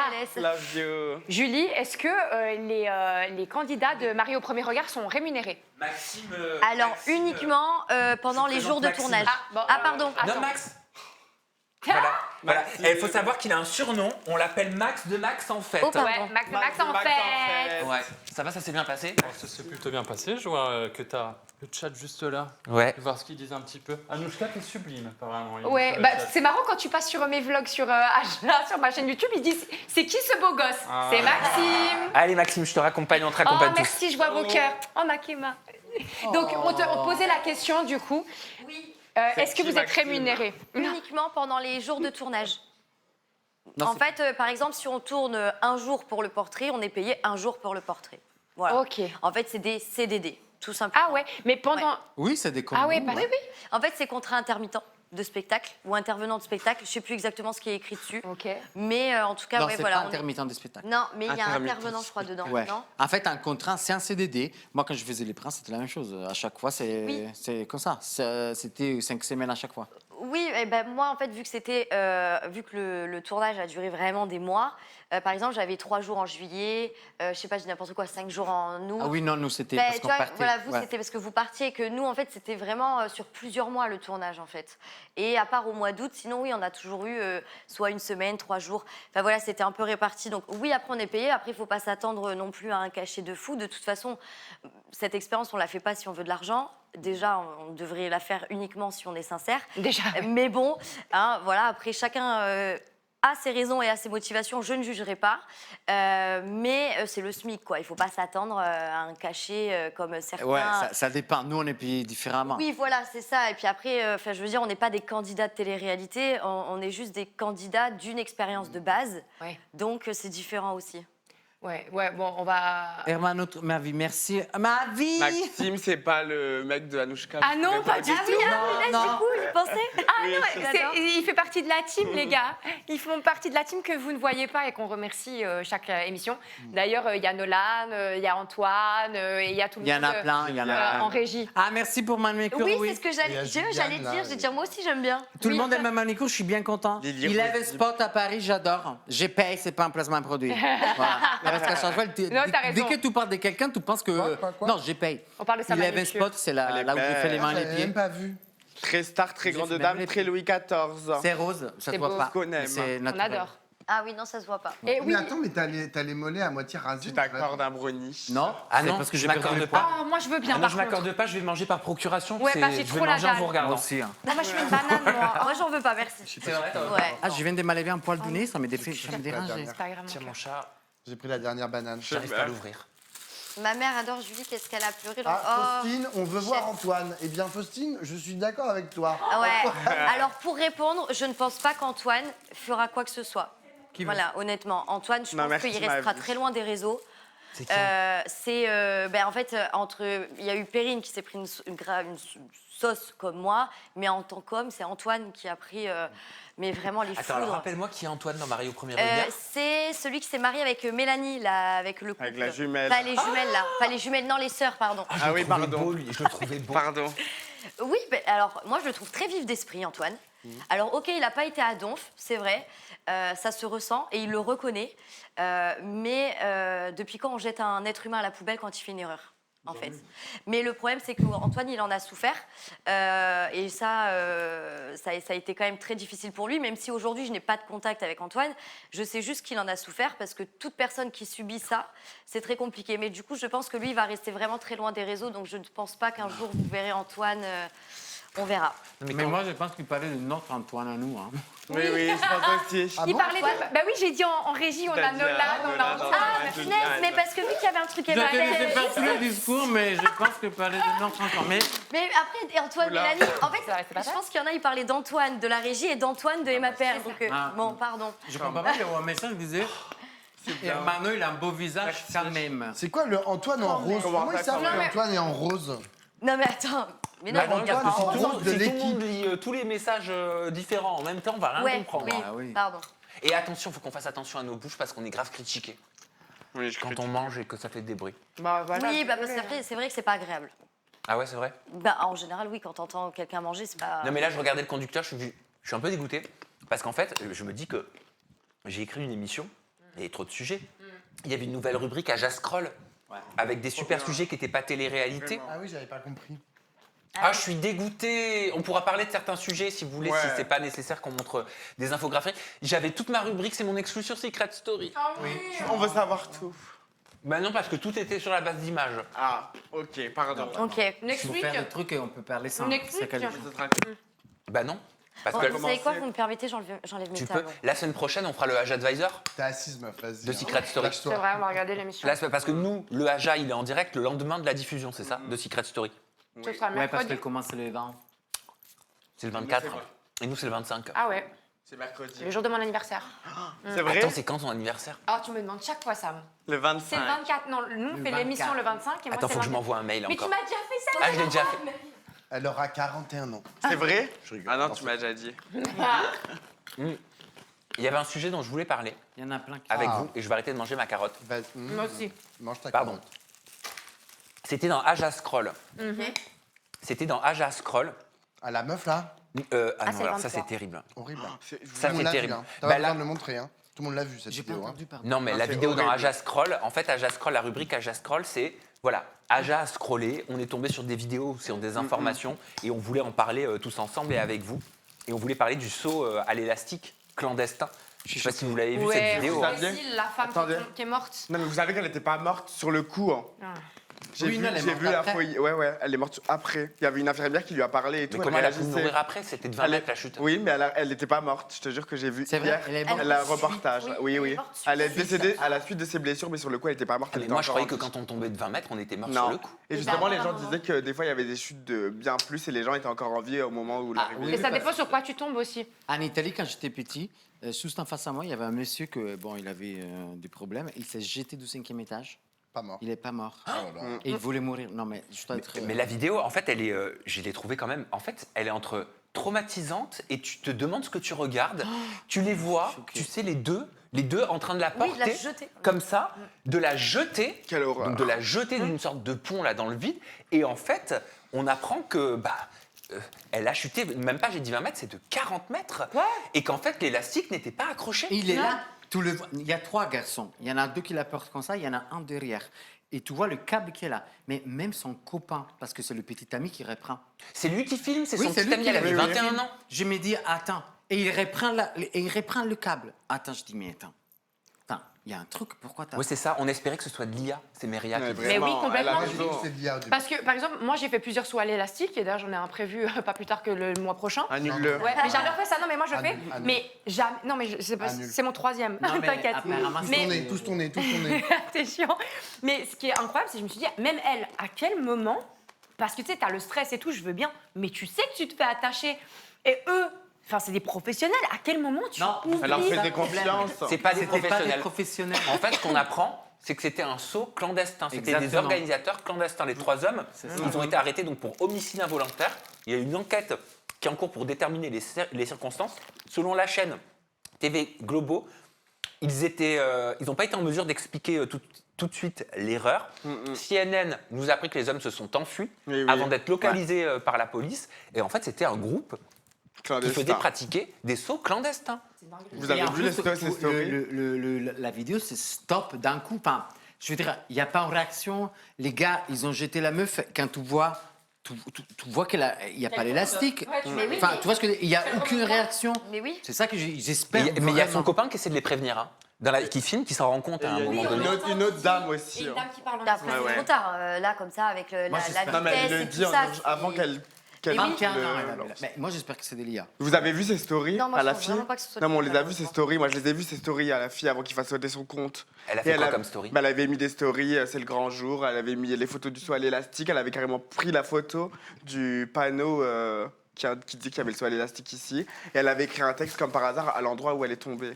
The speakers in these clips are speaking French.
te laisse. Love you. Julie, est-ce que les candidats de Mariés au premier regard sont rémunérés? Maxime. Alors, uniquement pendant les jours de Maxime. tournage. bon, Pardon. Non, Attends. Max. Voilà. Il faut savoir qu'il a un surnom. On l'appelle Max de Max en fait. Oh, pardon. Ouais, Max Max en de Max fait. Ouais. Ça va, ça s'est bien passé. Ça s'est plutôt bien passé. Je vois que tu as le chat juste là. Ouais. Je vais voir ce qu'ils disent un petit peu. Anouchka, t'es sublime, apparemment. Il dit Ouais, sur le bah, chat. c'est marrant quand tu passes sur mes vlogs sur sur ma chaîne YouTube, ils disent c'est qui ce beau gosse? C'est Maxime. Allez, Maxime, je te raccompagne, on te Oh, raccompagne tous. merci, je vois vos cœurs. Oh, Makema. Donc, on te posait la question du coup. Oui, Est-ce que qui, vous êtes Maxime rémunéré? uniquement pendant les jours de tournage. Non, En fait, par exemple, si on tourne un jour pour le portrait, on est payé un jour pour le portrait. Voilà. Ok. En fait, c'est des CDD, tout simplement. Ah ouais, mais pendant. Oui, c'est des Ah ouais, combos. oui. En fait, c'est contrat intermittent de spectacle ou intervenant de spectacle. Je ne sais plus exactement ce qui est écrit dessus. Ok. Mais en tout cas, Non, ouais, c'est voilà. pas on est- intermittent des spectacles. Non, mais il y a un Intermittent. intervenant, je crois, dedans. Ouais. Non. En fait, un contrat, c'est un CDD. Moi, quand je faisais les princes, c'était la même chose. À chaque fois, c'est Oui. c'est comme ça. C'était 5 semaines à chaque fois. Oui, eh ben, moi, en fait, vu que le tournage a duré vraiment des mois, par exemple, j'avais 3 jours en juillet, je sais pas, je dis n'importe quoi, 5 jours en août. Ah oui, non, nous, c'était Ben, parce tu qu'on vois, partait. voilà, vous, Ouais. c'était parce que vous partiez, et que nous, en fait, c'était vraiment sur plusieurs mois le tournage, en fait. Et à part au mois d'août, sinon, oui, on a toujours eu soit une semaine, 3 jours. Enfin voilà, c'était un peu réparti. Donc oui, après, on est payé. Après, il faut pas s'attendre non plus à un cachet de fou. De toute façon, cette expérience, on la fait pas si on veut de l'argent. Déjà, on devrait la faire uniquement si on est sincère. Déjà. Mais bon, hein, voilà, après, chacun a ses raisons et a ses motivations, je ne jugerai pas. Mais c'est le SMIC, quoi. Il ne faut pas s'attendre à un cachet comme certains. Ouais, ça dépend. Nous, on est payés différemment. Oui, voilà, c'est ça. Et puis après, enfin, je veux dire, on n'est pas des candidats de télé-réalité, on est juste des candidats d'une expérience de base. Ouais. Donc, c'est différent aussi. Ouais, bon, on va. Hermano, ma vie, merci. Ma vie Maxime, c'est pas le mec de Anouchka. Ah non, pas du Ah oui, tout. du coup, il pensait. Ah non, j'adore. il fait partie de la team, les gars. Ils font partie de la team que vous ne voyez pas et qu'on remercie chaque émission. D'ailleurs, il y a Nolan, il y a Antoine, et il y a tout le Il y en monde a plein, il y en a plein. en régie. Ah, merci pour ma manicure, Oui, oui. c'est ce que Il y a j'allais Juliane, là, dire. Je vais dire, moi aussi, j'aime bien. Tout le monde aime ma manicure, je suis bien content. Lily Il Rose. avait spot à Paris, j'adore. Je paye, c'est pas un placement produit. Voilà. Parce qu'à chaque fois, Non, t'as raison. dès que tu parles de quelqu'un, tu penses que. Quoi Non, je paye. On parle de sa Il avait manucure. spot, c'est Elle là, est là où j'ai fait les belle. mains et Je les l'avais pieds. même pas vu. Très star, très J'ai grande fait dame, même les très pieds. Louis XIV. C'est rose, ça C'est se voit beau. pas. Qu'on aime. C'est On naturel. adore. Ah oui, non, ça se voit pas. Et oui. Mais attends, mais t'as les mollets à moitié rasés. Tu t'accordes un brownie. Non, Ah c'est non, parce que je j'ai perdu m'accorde le pas. poids. Ah, moi, je veux bien. Ah non, par je contre. m'accorde pas, je vais manger par procuration. Ouais, c'est- parce que j'ai je vais trop la manger en dalle. vous regardant. Moi aussi. Hein. Ah, moi, je veux une banane, moi. Moi, j'en veux pas, merci. C'est vrai, toi Ouais. Ah, je viens de m'enlever un poil du nez, ça me dérange. C'est pas grave. Tiens, mon chat, J'ai pris la dernière banane. j'arrive pas à l'ouvrir. Ma mère adore Julie, qu'est-ce qu'elle a pleuré. Ah, Oh. Faustine, on veut voir Antoine. Eh bien, Faustine, je suis d'accord avec toi. Ah ouais. Alors pour répondre, je ne pense pas qu'Antoine fera quoi que ce soit. Voilà, honnêtement, Antoine, je Non, pense merci, qu'il ma restera vie. très loin des réseaux. C'est qui En fait il y a eu Perrine qui s'est pris une sauce comme moi, mais en tant qu'homme, c'est Antoine qui a pris mais vraiment les Attends, alors foudres. rappelle-moi qui est Antoine dans Marie au premier regard. C'est celui qui s'est marié avec Mélanie là, avec le couple. Avec la jumelle. Pas les jumelles là, pas les jumelles, non les sœurs, pardon. Je Ah le oui, trouvais pardon. beau, lui, je le trouvais beau. Pardon. Oui, ben, alors moi je le trouve très vif d'esprit, Antoine. Alors ok, il n'a pas été à Donf, c'est vrai, ça se ressent et il le reconnaît. Mais depuis quand on jette un être humain à la poubelle quand il fait une erreur, en fait. Mais le problème, c'est qu'Antoine, il en a souffert. Et ça a été quand même très difficile pour lui, même si aujourd'hui, je n'ai pas de contact avec Antoine. Je sais juste qu'il en a souffert parce que toute personne qui subit ça, c'est très compliqué. Mais du coup, je pense que lui, il va rester vraiment très loin des réseaux. Donc, je ne pense pas qu'un jour, vous verrez Antoine. On verra. Mais moi, je pense qu'il parlait de notre Antoine à nous. Hein. Oui, oui, je pense aussi. Ah Il bon parlait de. Bah oui, j'ai dit en régie, on a T'as dit, Nolan, on a Nolan, Antoine. Ah, punaise, mais parce que vu qu'il y avait un truc Je ne connaissais Emmanuel. pas tous les discours, mais je pense qu'il parlait de notre Antoine. Mais Mais après, Antoine, Oula. Mélanie, en fait, C'est vrai, c'est pas je vrai. pense qu'il y en a, ils parlaient d'Antoine de la régie et d'Antoine de Emma Père. Donc, Ah. bon, pardon. je comprends pas, il y a un message qui disait Hermano, il a un beau visage quand même. C'est quoi le Antoine en rose? Comment ils savent Non, mais- qu'Antoine est en rose? Non, mais attends. Mais non, Bah non, il y a Antoine, pas c'est en tout rose. le monde de Si tout le l'équipe. monde lit tous les messages différents en même temps, on va rien Ouais, comprendre. oui, Ah oui. pardon. Et attention, il faut qu'on fasse attention à nos bouches parce qu'on est grave critiqué Oui, je quand on mange et que ça fait des bruits. Bah voilà. Oui, bah, parce qu'après, c'est vrai que c'est pas agréable. Ah ouais, c'est vrai. Bah, en général, oui, quand t'entends quelqu'un manger, c'est pas. Non mais là, je regardais le conducteur, je suis un peu dégoûté parce qu'en fait, je me dis que j'ai écrit une émission Il y avait trop de sujets. Il y avait une nouvelle rubrique à Jascroll avec des super sujets qui n'étaient pas télé-réalité. Ah oui, j'avais pas compris. Ah, je suis dégoûté. On pourra parler de certains sujets si vous voulez, si c'est pas nécessaire qu'on montre des infographies. J'avais toute ma rubrique, c'est mon exclu sur Secret Story. On veut savoir tout. Bah non, parce que tout était sur la base d'images. Ah, ok, pardon. Ok. Next Pour week. faire des trucs et on peut parler sans. Next c'est week. quali- Ce sera- Bah non. Parce Bon, que vous savez quoi, vous me permettez, j'enlève mes tu peux. tables. La semaine prochaine, on fera le Age Advisor T'es assise, meuf, vas-y. de Secret Story. Lâche-toi. C'est vrai, on va regarder l'émission. Là, c'est parce que nous, le Aja, il est en direct le lendemain de la diffusion, c'est ça, de Secret Story. Ce sera Ouais, parce mercredi. qu'elle commence le 20. C'est le 24. Et nous, c'est le 25. Ah ouais, C'est mercredi. le jour de mon anniversaire. C'est vrai? Attends, c'est quand ton anniversaire? Ah, tu me demandes chaque fois, Sam. Le C'est 25. le 24. Non, nous, on Le fait l'émission 24. le 25 et moi, Attends, c'est faut que je le 24. m'envoie un mail Mais tu encore. m'as déjà fait ça. Ah, je l'ai déjà fait. Elle aura 41 ans. C'est vrai? Je rigole. Ah non, tu m'as déjà dit. Il y avait un sujet dont je voulais parler Il y en a plein qui. avec Ah. vous et je vais arrêter de manger ma carotte. Vas-y. Moi aussi. Mange ta Pardon. carotte. C'était dans Aja Scroll. C'était dans Aja Scroll. Ah, la meuf là, Ah c'est non, le alors ça 23. c'est terrible. horrible. Ça Tout le fait monde l'a vu, terrible. hein. T'as Bah, pas besoin là- de le montrer, hein. Tout le monde l'a vu cette J'ai pas vidéo. hein. entendu, pardon. Non, mais Ah, la c'est vidéo dans horrible. Aja Scroll, en fait, Aja Scroll, la rubrique Aja Scroll, c'est voilà, Aja a scrollé, on est tombé sur des vidéos, sur des informations, et on voulait en parler tous ensemble et avec vous. Et on voulait parler du saut à l'élastique clandestin. Je sais pas si vous l'avez vu cette Ouais, vidéo. vous hein. saviez Brésil, la femme Attendez. qui est morte. Non, mais vous savez qu'elle n'était pas morte sur le coup. Hein. Ah. J'ai Oui, vu, non, elle est j'ai morte vu la après. foyer. Ouais, elle est morte après. Il y avait une infirmière qui lui a parlé et tout. Mais comment elle a pu réagissait. mourir après? C'était de 20 Elle est- mètres la chute. Oui, mais elle n'était pas morte. Je te jure que j'ai vu C'est vrai, hier elle est morte. la reportage. Oui, Oui. elle est morte suite. Elle est décédée à la suite de ses blessures, mais sur le coup, elle n'était pas morte. Ah, Elle mais était moi, je encore croyais que en vie. quand on tombait de 20 mètres, on était mort sur Non. le coup. Et justement, les gens non, disaient que des fois, il y avait des chutes de bien plus et les gens étaient encore en vie au moment où l'arrivée. oui. Et ça dépend sur quoi tu tombes aussi. En Italie, quand j'étais petit, juste en face à moi, il y avait un monsieur que, bon, il avait des problèmes. Il s'est jeté du 5e étage. Pas mort. Il n'est pas mort. Oh là là. Et il voulait mourir. Non, mais je dois être. Mais la vidéo, en fait, elle est, je l'ai trouvée quand même. En fait, elle est entre traumatisante et tu te demandes ce que tu regardes. Tu les vois, choqué. tu sais les deux en train de la Oui, porter, de la jeter. comme ça, de la jeter. Quelle horreur. Donc de la jeter d'une sorte de pont là dans le vide. Et en fait, on apprend que elle a chuté, même pas j'ai dit 20 mètres, c'est de 40 mètres. Et qu'en fait, l'élastique n'était pas accroché. Et il est là. Il y a 3 garçons. Il y en a 2 qui la portent comme ça, il y en a un derrière. Et tu vois le câble qui est là. Mais même son copain, parce que c'est le petit ami qui reprend. C'est lui qui filme, c'est Oui, son c'est petit lui ami, qui elle avait l'a- 21 ans. Je me dis, attends. Et il reprend le câble. Attends, je dis, mais attends. Attends, il y a un truc, pourquoi t'as. Oui, c'est ça, on espérait que ce soit de l'IA, c'est Meria qui Ouais, dit. Mais oui, vraiment, complètement. elle a Moi, j'ai dit que raison. c'était de l'IA au début. Parce que, par exemple, moi, j'ai fait plusieurs sauts à l'élastique et d'ailleurs, j'en ai un prévu pas plus tard que le mois prochain. Annule-le. Ouais, mais j'adore faire ça. Non, mais moi, je fais. Annule, annule. Mais jamais. Non, mais Annule. c'est mon 3e. Non, mais T'inquiète. apparemment, Tous Mais- tourner, tous tourner, tous tourner. C'est chiant. Mais ce qui est incroyable, c'est que je me suis dit, même elle, à quel moment, parce que tu sais, t'as le stress et tout, je veux bien, mais tu sais que tu te fais attacher. Et eux, enfin, c'est des professionnels, à quel moment tu Non, oublies Elle leur Pas faisait de problème. confiance. C'est pas des C'était pas des professionnels. professionnels. En fait, ce qu'on apprend, c'est que c'était un saut clandestin. C'était des Exactement. organisateurs clandestins. Les 3 hommes, ça. ils ont été arrêtés donc pour homicide involontaire. Il y a une enquête qui est en cours pour déterminer les circonstances. Selon la chaîne TV Globo, ils n'ont pas été en mesure d'expliquer tout de suite l'erreur. CNN nous a appris que les hommes se sont enfuis Oui, oui. avant d'être localisés par la police. Et en fait, c'était un groupe qui Clandestin. faisait pratiquer des sauts clandestins. Vous Et avez en vu plus, ces stories? la vidéo, c'est stop d'un coup. Enfin, je veux dire, il n'y a pas de réaction. Les gars, ils ont jeté la meuf. Quand tu vois, tu vois qu'il n'y a pas l'élastique. Mais oui, Enfin, mais- tu vois ce que il n'y a aucune réaction. Mais oui. C'est ça que Mais j'espère. il y a son vraiment. copain qui essaie de les prévenir, hein, qui filme, qui s'en rend compte à un Il y a moment donné. une autre dame Et aussi. une hein. dame qui parle en Après, espagnol. c'est trop tard, là, comme ça, avec Moi, la j'espère. Non, mais elle vitesse le et dit tout ça. avant qui- qu'elle. Mais oui. 21 ans, le elle avait là. lance. Mais moi, j'espère que c'est des lias. Vous avez vu ces stories Non, moi, à je la pense fille? vraiment pas que ce soit Non, mais on des les a lias, vues ces malheureusement. stories. Moi, je les ai vues ces stories à la fille avant qu'il fasse sauter son compte. Elle a Et fait quoi a- comme story? Elle avait mis des stories, c'est le grand jour. Elle avait mis les photos du saut à l'élastique. Elle avait carrément pris la photo du panneau qui dit qu'il y avait le saut à l'élastique ici. Et elle avait écrit un texte comme par hasard à l'endroit où elle est tombée.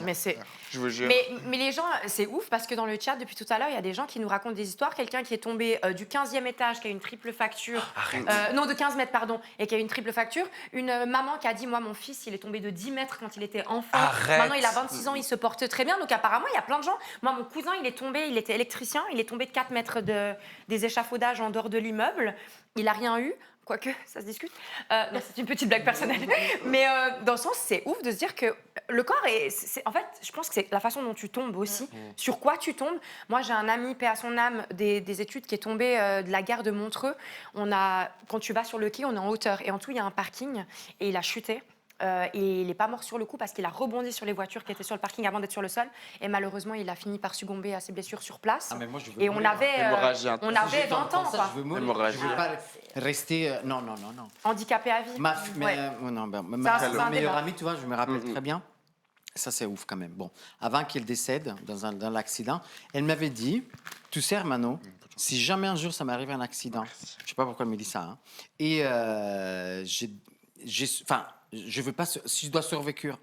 Mais c'est. Je vous jure. Mais les gens, c'est ouf parce que dans le chat, depuis tout à l'heure, il y a des gens qui nous racontent des histoires. Quelqu'un qui est tombé du 15e étage, qui a une triple fracture. Non, de 15 mètres, pardon, et qui a une triple fracture. Une maman qui a dit, moi, mon fils, il est tombé de 10 mètres quand il était enfant. Arrête. Maintenant, il a 26 ans, il se porte très bien. Donc, apparemment, il y a plein de gens. Moi, mon cousin, il est tombé, il était électricien. Il est tombé de 4 mètres des échafaudages en dehors de l'immeuble. Il n'a rien eu. quoique ça se discute. Non, c'est une petite blague personnelle. Mais dans le sens, c'est ouf de se dire que le corps en fait, je pense que c'est la façon dont tu tombes aussi. Sur quoi tu tombes. Moi, j'ai un ami, paix à son âme, des études qui est tombé de la gare de Montreux. Quand tu vas sur le quai, on est en hauteur. Et en tout, il y a un parking. Et il a chuté. Et il n'est pas mort sur le coup parce qu'il a rebondi sur les voitures qui étaient sur le parking avant d'être sur le sol. Et malheureusement, il a fini par succomber à ses blessures sur place. Ah, mais moi, je veux Et on mourir. avait, Hémorragie on avait 20 ans, Ça, quoi. je veux mourir. Hémorragie. Je veux pas rester. Non. Handicapé à vie. Ma, Ouais. non, ben, Ça, c'est ma un meilleure débat. amie, tu vois, je me rappelle très bien. Ça, c'est ouf quand même. Bon, avant qu'elle décède dans l'accident, elle m'avait dit, tu sais, Hermano, si jamais un jour ça m'arrive un accident, je sais pas pourquoi elle me dit ça, hein, et je veux pas, si je dois survivre,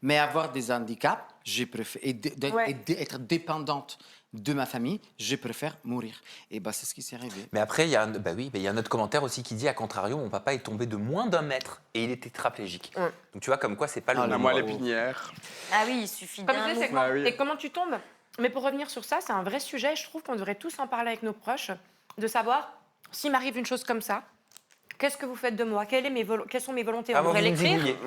mais avoir des handicaps, je préfère, être dépendante de ma famille, je préfère mourir. Et bah, c'est ce qui s'est arrivé. Mais après, il y a un autre commentaire aussi qui dit, à contrario, mon papa est tombé de moins d'1 mètre et il était tétraplégique. Donc tu vois, comme quoi, c'est pas le La même. moelle épinière. Ah oui, il suffit Comme d'un je disais, c'est mouvement. Bah oui. et comment tu tombes. Mais pour revenir sur ça, c'est un vrai sujet. Je trouve qu'on devrait tous en parler avec nos proches, de savoir s'il m'arrive une chose comme ça. Qu'est-ce que vous faites de moi? Quelles sont mes volontés? On Avant devrait de vous l'écrire. débrouiller.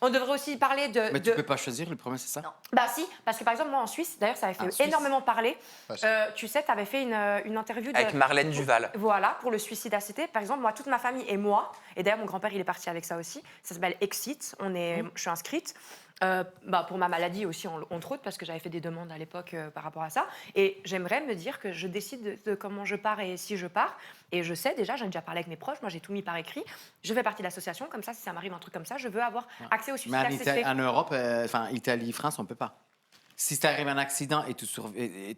On devrait aussi parler de. Mais tu peux pas choisir, le problème, c'est ça? Non. Bah si, parce que par exemple, moi en Suisse, d'ailleurs, ça avait fait En Suisse. énormément parler. Parce que- Tu sais, tu avais fait une interview de. Avec Marlène Duval. Voilà, pour le suicide assisté. Par exemple, moi, toute ma famille et moi, et d'ailleurs, mon grand-père, il est parti avec ça aussi. Ça s'appelle Exit. Je suis inscrite. Pour ma maladie aussi, entre autres, parce que j'avais fait des demandes à l'époque par rapport à ça. Et j'aimerais me dire que je décide de comment je pars et si je pars. Et je sais déjà, j'en ai déjà parlé avec mes proches, moi j'ai tout mis par écrit. Je fais partie de l'association, comme ça, si ça m'arrive un truc comme ça, je veux avoir accès au suicide Mais assisté. en Europe, Italie, France, on peut pas. Si t'arrives un accident et tu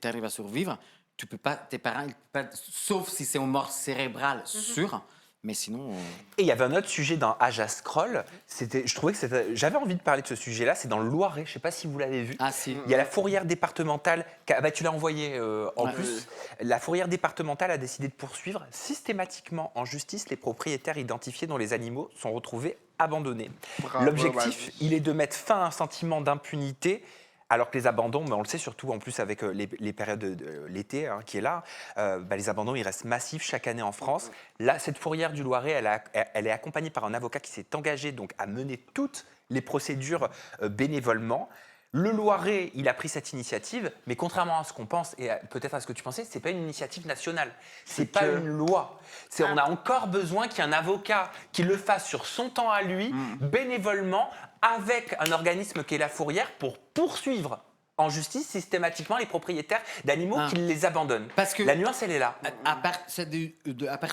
arrives à survivre, tu peux pas, tes parents, sauf si c'est une mort cérébrale sûre, mais sinon. Et il y avait un autre sujet dans Aja Scroll. Je trouvais que j'avais envie de parler de ce sujet-là. C'est dans le Loiret. Je ne sais pas si vous l'avez vu. Ah si. Il y a la fourrière départementale. Tu l'as envoyé en Ouais. plus. La fourrière départementale a décidé de poursuivre systématiquement en justice les propriétaires identifiés dont les animaux sont retrouvés abandonnés. Bravo, L'objectif, vas-y. il est de mettre fin à un sentiment d'impunité. Alors que les abandons, mais on le sait surtout en plus avec les périodes de l'été qui est là, les abandons, ils restent massifs chaque année en France. Là, cette fourrière du Loiret, elle est accompagnée par un avocat qui s'est engagé donc à mener toutes les procédures bénévolement. Le Loiret, il a pris cette initiative, mais contrairement à ce qu'on pense et peut-être à ce que tu pensais, c'est pas une initiative nationale, c'est pas une loi. On a encore besoin qu'il y ait un avocat qui le fasse sur son temps à lui, bénévolement, avec un organisme qui est la fourrière pour poursuivre en justice systématiquement les propriétaires d'animaux qui les abandonnent. Parce que- La nuance, elle est là. À partir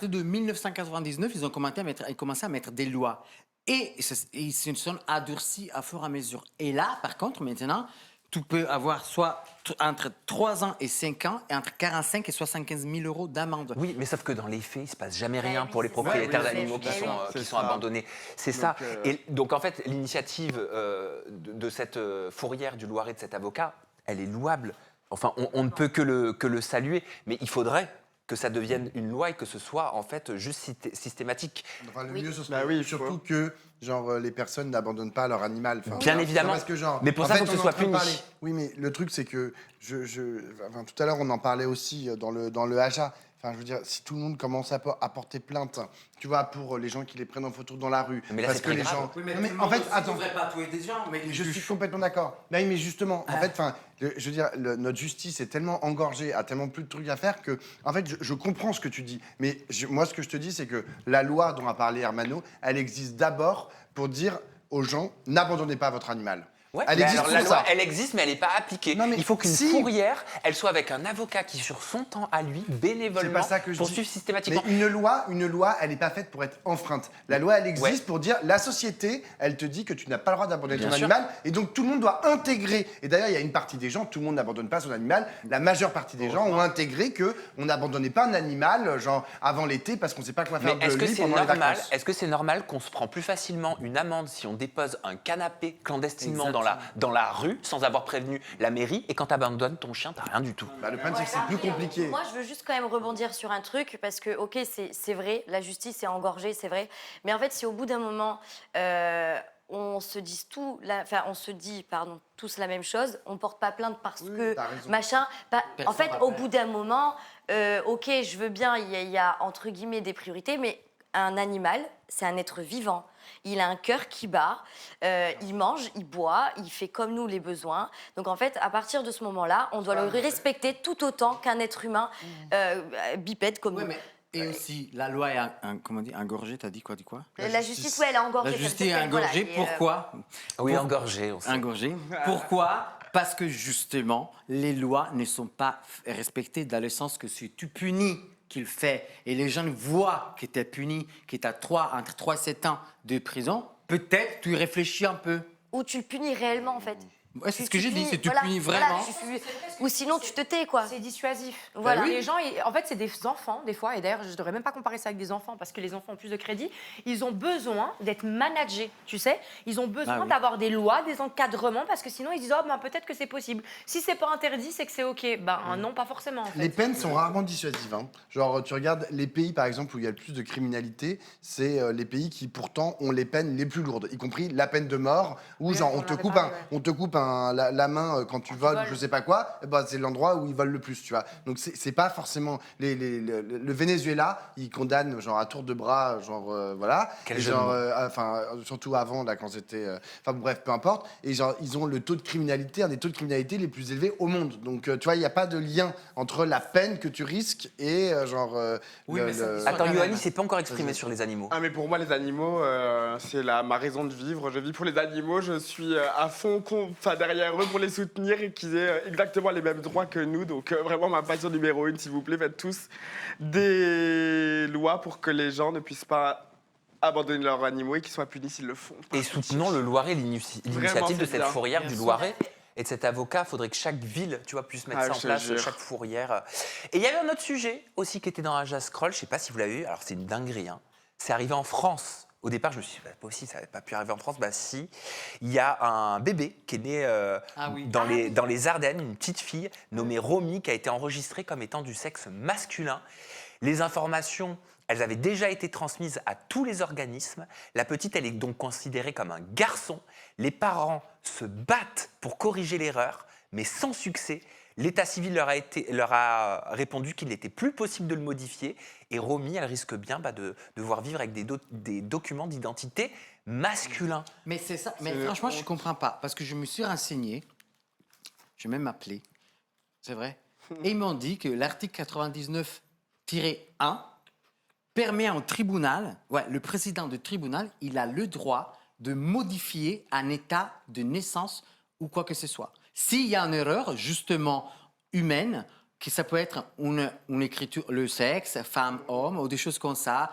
de 1999, ils ont commencé à mettre des lois. Et ils se sont endurcis à fur et à mesure. Et là, par contre, maintenant, tu peux avoir soit entre 3 ans et 5 ans et entre 45 et 75 000 euros d'amende. Oui, mais sauf que dans les faits, il ne se passe jamais rien oui, pour les c'est ça. propriétaires Oui, d'animaux c'est- qui c'est sont ça. abandonnés. C'est Donc, ça. Et donc, en fait, l'initiative de cette fourrière du Loiret, de cet avocat, elle est louable. Enfin, on ne peut que le saluer. Mais il faudrait que ça devienne une loi et que ce soit, en fait, juste systématique. Enfin, le Oui. mieux, ce Bah serait oui, il faut. surtout que les personnes n'abandonnent pas leur animal. Enfin, Bien c'est évidemment. Parce que, Mais pour en ça, fait, faut que ce on est en soit train de puni. parler. Oui, mais le truc, c'est que tout à l'heure, on en parlait aussi dans le Haja. Enfin, je veux dire, si tout le monde commence à porter plainte, tu vois, pour les gens qui les prennent en photo dans la rue, Mais là, parce c'est que très les grave. gens. Oui, mais Non, mais tout le en monde fait, aussi attends. devrait pas tuer des gens. Mais Je suis complètement d'accord. Mais justement, en fait, je veux dire, notre justice est tellement engorgée, a tellement plus de trucs à faire que, en fait, je comprends ce que tu dis. Mais moi, ce que je te dis, c'est que la loi dont a parlé Hermano, elle existe d'abord pour dire aux gens, n'abandonnez pas votre animal. Ouais, Elle mais existe alors, pour la loi, ça. elle existe, mais elle n'est pas appliquée. Non, mais il faut qu'une si. fourrière, elle soit avec un avocat qui, sur son temps à lui, bénévolement, C'est pas ça que je poursuive dis. systématiquement. Mais une loi, elle n'est pas faite pour être enfreinte. La loi, elle existe Ouais. pour dire la société, elle te dit que tu n'as pas le droit d'abandonner Bien ton sûr. animal, et donc tout le monde doit intégrer. Et d'ailleurs, il y a une partie des gens, tout le monde n'abandonne pas son animal. La majeure partie des gens ont intégré que on n'abandonnait pas un animal, genre avant l'été, parce qu'on ne sait pas quoi faire Mais est-ce de que lui c'est pendant les normal vacances. Est-ce que c'est normal qu'on se prend plus facilement une amende si on dépose un canapé clandestinement dans la rue sans avoir prévenu la mairie et quand tu abandonnes ton chien, t'as rien du tout. Bah, le problème, c'est que c'est plus compliqué. Moi, je veux juste quand même rebondir sur un truc, parce que, ok, c'est vrai, la justice est engorgée, c'est vrai. Mais en fait, si au bout d'un moment, on se dit tous la même chose. On porte pas plainte parce Oui, que t'as raison. machin. En Personne fait, va au faire. bout d'un moment, ok, je veux bien, il y a entre guillemets des priorités, mais un animal, c'est un être vivant. Il a un cœur qui bat, il mange, il boit, il fait comme nous les besoins. Donc en fait, à partir de ce moment-là, on doit le respecter tout autant qu'un être humain bipède comme Ouais, nous. mais et aussi, la loi est comment on dit, engorgée, t'as dit quoi, La justice, ouais, elle a engorgé. La ça justice est s'appelle, voilà, engorgée, et, pourquoi Oui, Pour- engorgé, on sait. Engorgée. Pourquoi Parce que justement, les lois ne sont pas respectées dans le sens que si tu punis qu'il fait et les gens voient que tu es puni, que tu as entre 3 et 7 ans de prison, peut-être tu réfléchis un peu. Ou tu le punis réellement, en fait. Ouais, c'est Tu- ce que tu j'ai dit, punis, c'est tu voilà, punis voilà, vraiment. ou sinon, tu te tais, quoi. C'est dissuasif. Voilà. Les gens, en fait, c'est des enfants, des fois, et d'ailleurs, je ne devrais même pas comparer ça avec des enfants, parce que les enfants ont plus de crédit. Ils ont besoin d'être managés, tu sais. Ils ont besoin Ah oui. d'avoir des lois, des encadrements, parce que sinon, ils disent, oh, ben, peut-être que c'est possible. Si c'est pas interdit, c'est que c'est OK. Ben non, pas forcément, en fait. Les peines sont rarement dissuasives. Hein. Genre, tu regardes les pays, par exemple, où il y a le plus de criminalité, c'est les pays qui, pourtant, ont les peines les plus lourdes, y compris la peine de mort, où, Oui, genre, on on te en avait coupe, parlé, on te coupe la main quand tu voles, voles. je sais pas quoi, eh ben, c'est l'endroit où ils volent le plus, tu vois. Donc, c'est pas forcément... le Venezuela, ils condamnent, genre, à tour de bras, genre, voilà. Quel Et jeu de genre, mots. enfin, surtout avant, là, quand c'était... Enfin, bref, peu importe. Et genre, ils ont le taux de criminalité, un des taux de criminalité les plus élevés au monde. Donc, tu vois, il n'y a pas de lien entre la peine que tu risques et, genre... Oui, mais ça- le- Attends, quand Yoannis même. s'est pas encore exprimé sur les animaux. Ah mais pour moi les animaux c'est ma raison de vivre. Je vis pour les animaux, je suis à fond derrière eux pour les soutenir et qu'ils aient exactement les mêmes droits que nous. Donc vraiment ma passion numéro 1, s'il vous plaît, faites tous des lois pour que les gens ne puissent pas abandonner leurs animaux et qu'ils soient punis s'ils le font. Et soutenons le Loiret, l'initiative de c'est cette bien. fourrière Bien du sûr. Loiret. Et de cet avocat, il faudrait que chaque ville, tu vois, puisse mettre Ah, ça en je te place, jure. chaque fourrière. Et il y avait un autre sujet aussi qui était dans Aja Scroll, je ne sais pas si vous l'avez vu, alors c'est une dinguerie, hein. C'est arrivé en France. Au départ, je me suis dit, pas possible, ça n'avait pas pu arriver en France. Bah si, il y a un bébé qui est né Ah oui. dans les Ardennes, une petite fille nommée Romy, qui a été enregistrée comme étant du sexe masculin. Les informations, elles avaient déjà été transmises à tous les organismes. La petite, elle est donc considérée comme un garçon. Les parents se battent pour corriger l'erreur, mais sans succès. L'état civil leur a répondu qu'il n'était plus possible de le modifier. Et Romy, elle risque bien de devoir vivre avec des documents d'identité masculins. Mais c'est ça. Mais C'est franchement, je honte. comprends pas. Parce que je me suis renseigné. J'ai même appelé. C'est vrai. Et ils m'ont dit que l'article 99-1 permet au tribunal, le président du tribunal, il a le droit de modifier un état de naissance ou quoi que ce soit. S'il y a une erreur, justement, humaine, que ça peut être une écriture, le sexe, femme, homme, ou des choses comme ça,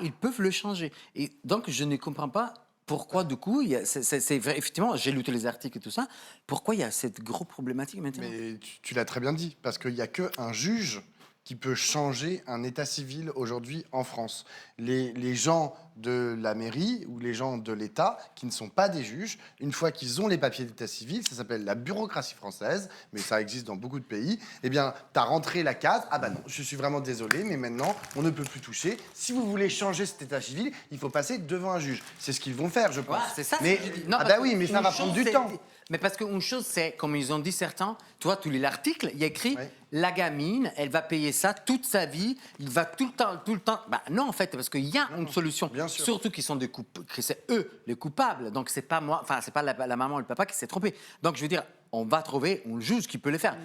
ils peuvent le changer. Et donc, je ne comprends pas pourquoi, du coup, c'est vrai, effectivement, j'ai lu tous les articles et tout ça, pourquoi il y a cette grosse problématique maintenant? Mais tu l'as très bien dit, parce qu'il n'y a qu'un juge qui peut changer un état civil aujourd'hui en France. Les gens de la mairie ou les gens de l'État qui ne sont pas des juges, une fois qu'ils ont les papiers d'état civil, ça s'appelle la bureaucratie française, mais ça existe dans beaucoup de pays, eh bien, tu as rentré la case, ah bah non, je suis vraiment désolé, mais maintenant, on ne peut plus toucher. Si vous voulez changer cet état civil, il faut passer devant un juge. C'est ce qu'ils vont faire, je pense. Ouais, c'est ça Mais, ce que je dis. ah parce bah que oui, mais ça une va prendre chose, du temps. Mais parce qu'une chose, c'est, comme ils ont dit certains, toi, tu lis l'article, il y a écrit, Ouais. la gamine, elle va payer ça toute sa vie, il va tout le temps. Bah non, en fait, parce qu'il y a une solution. bien sûr. Surtout qu'ils sont que c'est eux les coupables. Donc, c'est pas moi, enfin, c'est pas la maman ou le papa qui s'est trompé. Donc, je veux dire, on va trouver un juge qui peut le faire.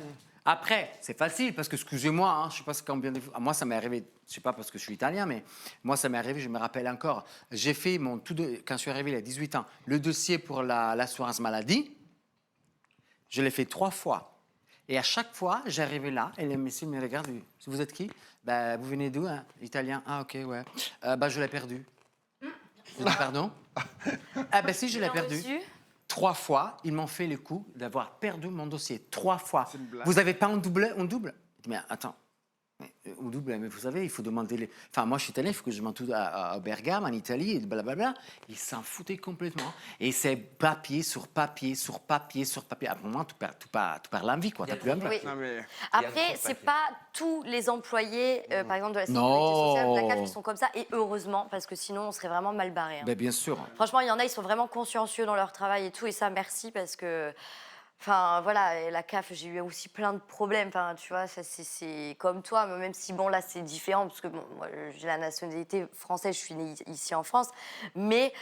Après, c'est facile parce que, excusez-moi, hein, je sais pas combien de fois. Moi, ça m'est arrivé, je sais pas parce que je suis italien, mais moi, ça m'est arrivé, je me rappelle encore. J'ai fait quand je suis arrivé il y a 18 ans, le dossier pour l'assurance maladie. Je l'ai fait 3 fois. Et à chaque fois, j'arrivais là, et le monsieur me regarde, il dit, vous êtes qui? Bah, vous venez d'où, hein? Italien. Ah, ok, ouais. Bah, je l'ai perdu. Je dis, pardon? Ah, bah si, je l'ai perdu. Reçu. 3 fois, ils m'ont fait le coup d'avoir perdu mon dossier. 3 fois. C'est une blague. Vous n'avez pas un double? Je dis, mais attends, Au double, mais vous savez, il faut demander les. Enfin, moi, je suis italien, il faut que je demande tout à Bergame, en Italie, et blablabla. Ils s'en foutaient complètement. Et c'est papier sur papier sur papier sur papier. À un moment, tu perds l'envie, quoi. T'as plus envie. Oui. Non, mais... Après, c'est pas tous les employés, par exemple, de la sécurité Non. sociale, de la CAF, qui sont comme ça, et heureusement, parce que sinon, on serait vraiment mal barré. Ben, bien sûr. Franchement, il y en a, ils sont vraiment consciencieux dans leur travail et tout, et ça, merci, parce que... Enfin, voilà, et la CAF, j'ai eu aussi plein de problèmes. Enfin, tu vois, ça, c'est comme toi, mais même si, bon, là, c'est différent, parce que bon, moi, j'ai la nationalité française, je suis née ici en France, mais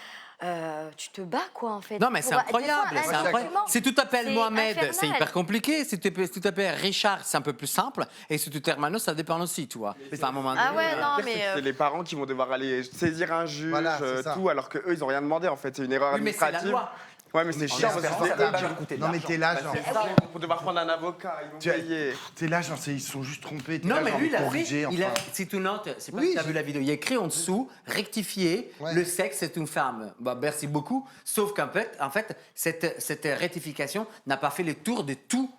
tu te bats, quoi, en fait. Non, mais c'est Pour- incroyable. des fois, C'est incroyable. indirectement, Si tu t'appelles c'est Mohamed, c'est infernal. hyper compliqué. Si tu t'appelles Richard, c'est un peu plus simple. Et si tu t'appelles Mano, ça dépend aussi, tu vois. Enfin, à un moment Ah donné, ouais, non, Le pire, c'est mais... que c'est les parents qui vont devoir aller saisir un juge, Voilà, c'est ça. tout, alors qu'eux, ils n'ont rien demandé, en fait. C'est une erreur Oui, mais c'est la administrative. loi. Ouais, mais c'est chiant, parce que espérant que ça c'est va eux pas qui leur coûter de Non, mais l'argent. t'es là, genre. C'est ça, ils vont devoir prendre un avocat, ils vont Tu as- payer. T'es là, genre, ils se sont juste trompés. T'es Non, là, mais genre, lui, il a fait. corriger, Il a, enfin. si tu notes, c'est pas Oui, si tu as je- vu la vidéo, il a écrit en dessous, rectifier, Ouais. le sexe, c'est une femme. Bah, merci beaucoup. Sauf qu'en fait, cette rectification n'a pas fait le tour de tous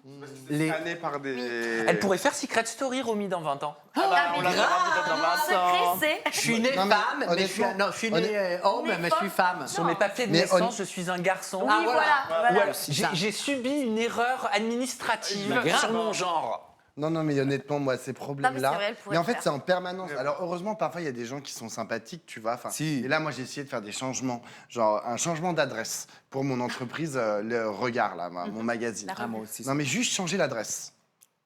les. Scanné par des... Elle pourrait faire Secret Story, Romy, dans 20 ans. Ah bah, on la verra peut-être dans 20 ans. Secret, c'est... Je suis né Non, mais femme, mais je suis, honnêtement, non, je suis né homme, mais je suis femme. Sur mes papiers de Mais naissance, je suis un garçon. Oui, Ah, voilà. voilà. Ou alors, c'est j'ai ça. j'ai subi une erreur administrative Mais grave. sur mon genre. Non, non, mais honnêtement, moi, ces Non, mais problèmes-là. c'est vrai, elle pourrait Mais en le fait, faire. c'est en permanence. Alors, heureusement, parfois, il y a des gens qui sont sympathiques, tu vois. Enfin, Si. Et là, moi, j'ai essayé de faire des changements. Genre, un changement d'adresse pour mon entreprise, le Regard, là, mon magazine. Ah, moi aussi. Non, mais juste changer l'adresse.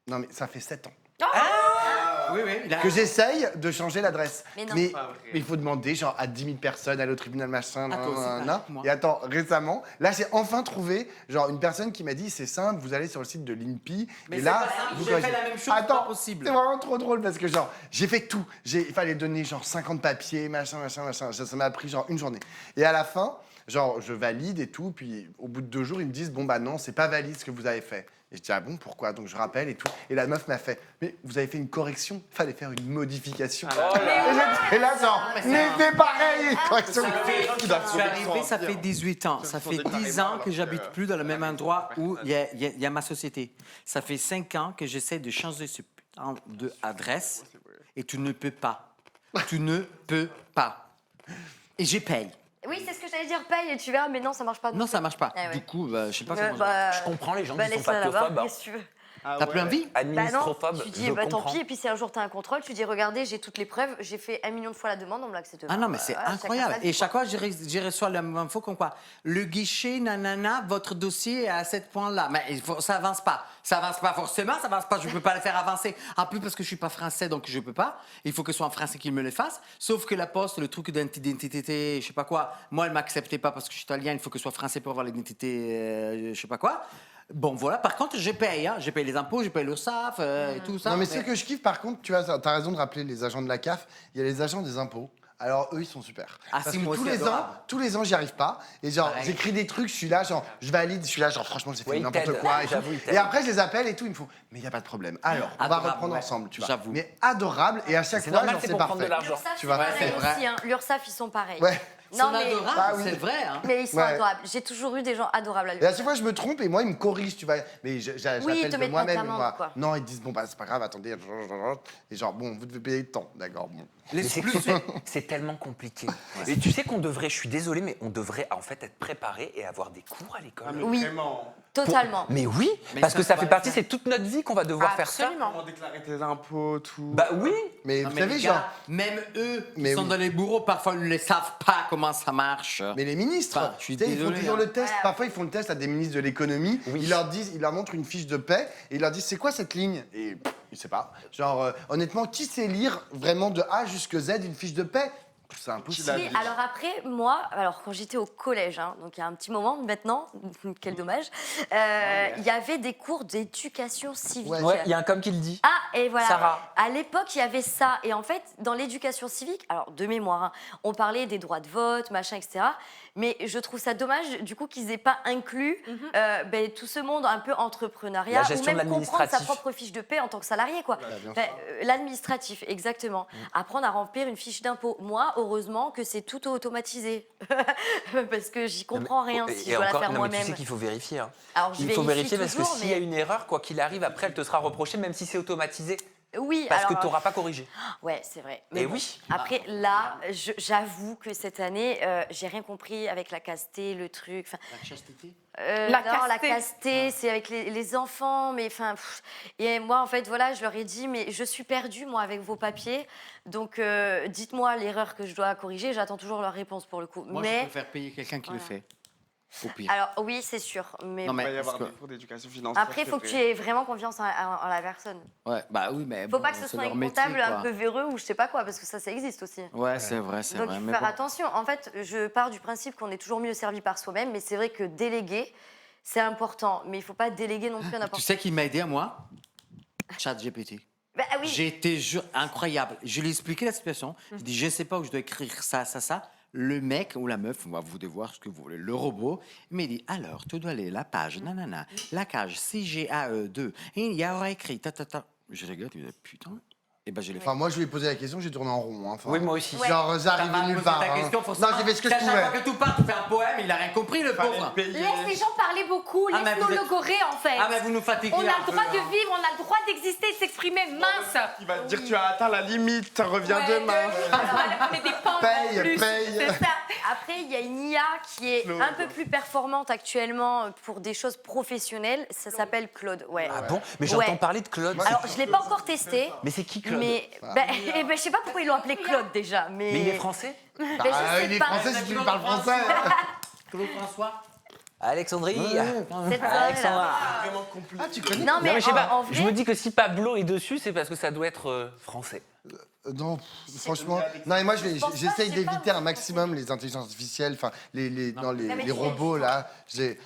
Non, mais ça fait 7 ans Oui, oui. il a- que j'essaye de changer l'adresse. Mais non. Mais Pas vrai. il faut demander, genre, à 10 000 personnes, aller au tribunal, machin, Ah, toi aussi, nanana. pareil que moi. Et attends, récemment, là, j'ai enfin trouvé, genre, une personne qui m'a dit, c'est simple, vous allez sur le site de l'INPI, Mais et c'est là, pas simple, vous j'ai fait corrigez. la même chose, Attends, pas possible. c'est vraiment trop drôle, parce que, genre, j'ai fait tout. Il fallait donner, genre, 50 papiers, machin. Ça m'a pris, genre, une journée. Et à la fin, genre, je valide et tout, puis au bout de 2 jours, ils me disent, bon, bah non, c'est pas valide ce que vous avez fait. Et je dis, ah bon, pourquoi? Donc je rappelle et tout. Et la meuf m'a fait, mais vous avez fait une correction, fallait faire une modification. Et là, genre, mais c'est pareil, une correction. Je suis arrivé, ça fait 18 ans. Ça fait 10 ans que j'habite plus dans le même endroit où il y a ma société. Ça fait 5 ans que j'essaie de changer ce putain d'adresse et tu ne peux pas. Tu ne peux pas. Et je paye. Oui, c'est ce que j'allais dire, paye et tu verras, mais non, ça marche pas. Non, ça marche pas. Ah ouais. Du coup, bah, je sais pas comment. Je comprends les gens qui sont laisse-la là-bas, papiophomes. qu'est-ce que tu veux? Ah T'as plus ouais. envie Bah non, Administrophobe, tu dis, je bah tant comprends. pis, et puis si un jour tu as un contrôle, tu dis, regardez, j'ai toutes les preuves, j'ai fait 1 million de fois la demande, on me l'accepte pas. Ah non, mais c'est Voilà, chacun incroyable. sa vie, Et quoi. chaque fois, je reçois la même info comme quoi le guichet, nanana, votre dossier est à ce point-là. Mais ça avance pas. Ça avance pas forcément, ça avance pas. Je peux pas le faire avancer. En plus, parce que je suis pas français, donc je peux pas. Il faut que ce soit un français qui me le fasse. Sauf que la poste, le truc d'identité, je sais pas quoi, moi, elle m'acceptait pas parce que je suis italien. Il faut que ce soit français pour avoir l'identité, je sais pas quoi. Bon, voilà. Par contre, je paye. Hein. Je paye les impôts, je paye l'URSSAF et tout ça. Non, mais ce que je kiffe, par contre, tu vois, t'as raison de rappeler les agents de la CAF, il y a les agents des impôts. Alors, eux, ils sont super. Ah, Parce si, que moi aussi, adorable. tous les ans, j'y arrive pas. Et genre, Pareil. j'écris des trucs, je suis là, genre, je valide, je suis là, genre, franchement, j'ai fait Ouais, ils n'importe t'aident. quoi. Et, tout. J'avoue, ils t'aident. Et après, je les appelle et tout, ils me font, mais il n'y a pas de problème. Alors, on va Adorable, reprendre ouais. ensemble, tu vois. J'avoue. Mais adorable, et à chaque C'est fois, normal, genre, c'est c'est pour prendre de parfait. l'argent. L'URSSAF, Tu vois, c'est pareil c'est vrai. aussi, hein. L'URSSAF, ils sont pareils. Ouais. Non, Son mais... adorable, Ah oui. c'est vrai. Hein. Mais ils sont Ouais. adorables. J'ai toujours eu des gens adorables à Et à l'URSSAF. chaque fois, je me trompe et moi, ils me corrigent, tu vois. Mais j'appelle Oui, ils te de mettent pas moi-même. d'amende, moi. quoi. Non, ils disent, bon, bah, c'est pas grave, attendez. Et genre, bon, vous devez payer le temps. D'accord, bon. Mais c'est que c'est tellement compliqué. Et tu sais qu'on devrait, je suis désolé, mais on devrait en fait être préparé et avoir des cours à l'école. Oui. Vraiment. Totalement. Mais oui, Mais parce ça, que ça on fait va partie, le faire. c'est toute notre vie qu'on va devoir faire ça. Absolument. Comment déclarer tes impôts, tout. Bah oui. Mais Non, vous mais savez, les genre. gars, même eux qui Mais sont oui. dans les bureaux, parfois, ils ne savent pas comment ça marche. Mais les ministres, Enfin, je suis tu sais, ils font désolé, toujours hein. le test. Voilà. Parfois, ils font le test à des ministres de l'économie. Oui. Ils leur montrent une fiche de paie et ils leur disent c'est quoi cette ligne? Et ils savent pas. Genre, honnêtement, qui sait lire vraiment de A jusqu'à Z une fiche de paie? C'est impossible. Oui, alors après, moi, alors quand j'étais au collège, hein, donc il y a un petit moment maintenant, quel dommage, il y avait des cours d'éducation civique. Ouais. Ouais, il y a un com qui le dit. Ah, et voilà. Sarah. À l'époque, il y avait ça. Et en fait, dans l'éducation civique, alors de mémoire, hein, on parlait des droits de vote, machin, etc. Mais je trouve ça dommage, du coup, qu'ils n'aient pas inclus tout ce monde un peu entrepreneuriat, La gestion ou même de comprendre sa l'administratif. propre fiche de paie en tant que salarié, quoi. bien Enfin, l'administratif, exactement. Apprendre à remplir une fiche d'impôt. Moi, heureusement que c'est tout automatisé, parce que j'y comprends rien si je dois la faire non, mais tu moi-même. sais qu'il faut vérifier. Hein. Alors, je Il faut vérifie vérifier parce que toujours, s'il y mais- a une erreur, quoi qu'il arrive, après, elle te sera reprochée, même si c'est automatisé. Oui, Parce que alors, tu n'auras pas corrigé. Ouais, c'est vrai. Eh bon, oui. Après, là, j'avoue que cette année, j'ai rien compris avec la casté, le truc. Enfin, La chasteté. La non, la casté. casté, c'est avec les enfants, mais enfin. Et moi, en fait, voilà, je leur ai dit, mais je suis perdue, moi, avec vos papiers. Donc, dites-moi l'erreur que je dois corriger. J'attends toujours leur réponse pour le coup. Moi, je mais préfère payer quelqu'un qui le Voilà. fait. Au pire. alors, oui, c'est sûr. Mais Non, Il mais va y avoir parce des que- cours d'éducation financière. après, il c'est faut que vrai. tu aies vraiment confiance en la personne. Ouais, bah oui, mais. Faut bon, pas que ce c'est soit un leur métier, comptable un quoi. peu véreux ou je sais pas quoi, parce que ça existe aussi. Ouais, c'est vrai, c'est Donc vrai. il faut Mais faire bon. attention. En fait, je pars du principe qu'on est toujours mieux servi par soi-même, mais c'est vrai que déléguer, c'est important. Mais il faut pas déléguer non plus à Tu n'importe sais qui m'a aidé à moi ChatGPT. Bah oui. J'ai été incroyable. Je lui ai expliqué la situation. Je dis, je ne sais pas où je dois écrire ça, ça, ça. Le mec ou la meuf, on va vous devoir ce que vous voulez, le robot, il m'a dit, alors, tu dois aller la page, nanana, la cage CGAE2, et il y aura écrit, ta, ta, ta. Je regarde, il me dit, putain. Et ben, je l'ai fait. Enfin, moi, je lui ai posé la question, j'ai tourné en rond. Hein. Enfin, Oui, moi aussi. Genre, j'arrivais nulle part. Ta hein. question, Non, forcément. j'ai fait ce que je À chaque pouvais. fois que tu parles, tu fais un poème, il a rien compris, le pauvre. Laisse les gens parler beaucoup, Ah, mais laisse-nous vous êtes- logorer en fait. Ah, mais vous nous fatiguez. On a un le peu, droit de hein. vivre, on a le droit d'exister, de s'exprimer, mince. Il va te dire tu as atteint la limite, reviens Ouais, demain. on est des pans Paye, en plus. paye. C'est ça. Après, il y a une IA qui est un peu plus performante actuellement pour des choses professionnelles. Ça s'appelle Claude. Ouais. Ah bon? Mais j'entends Ouais. parler de Claude. Alors, je l'ai pas encore testé. Mais c'est qui Claude? Mais eh ben, je sais pas pourquoi ils l'ont appelé Claude déjà. Mais Mais il est français? Ben, je Bah, sais il est pas. français si tu lui parles français. Claude François. Alexandrie. Cette soirée-là. Alexandra. Ah, tu connais Non, mais, Non, mais je sais pas. en Je vrai, me dis que si Pablo est dessus, c'est parce que ça doit être français. Non, franchement. Non, mais moi, pense pas, j'essaye je sais pas, d'éviter moi, un maximum les intelligences artificielles, enfin, mais les tu robots, sais, là.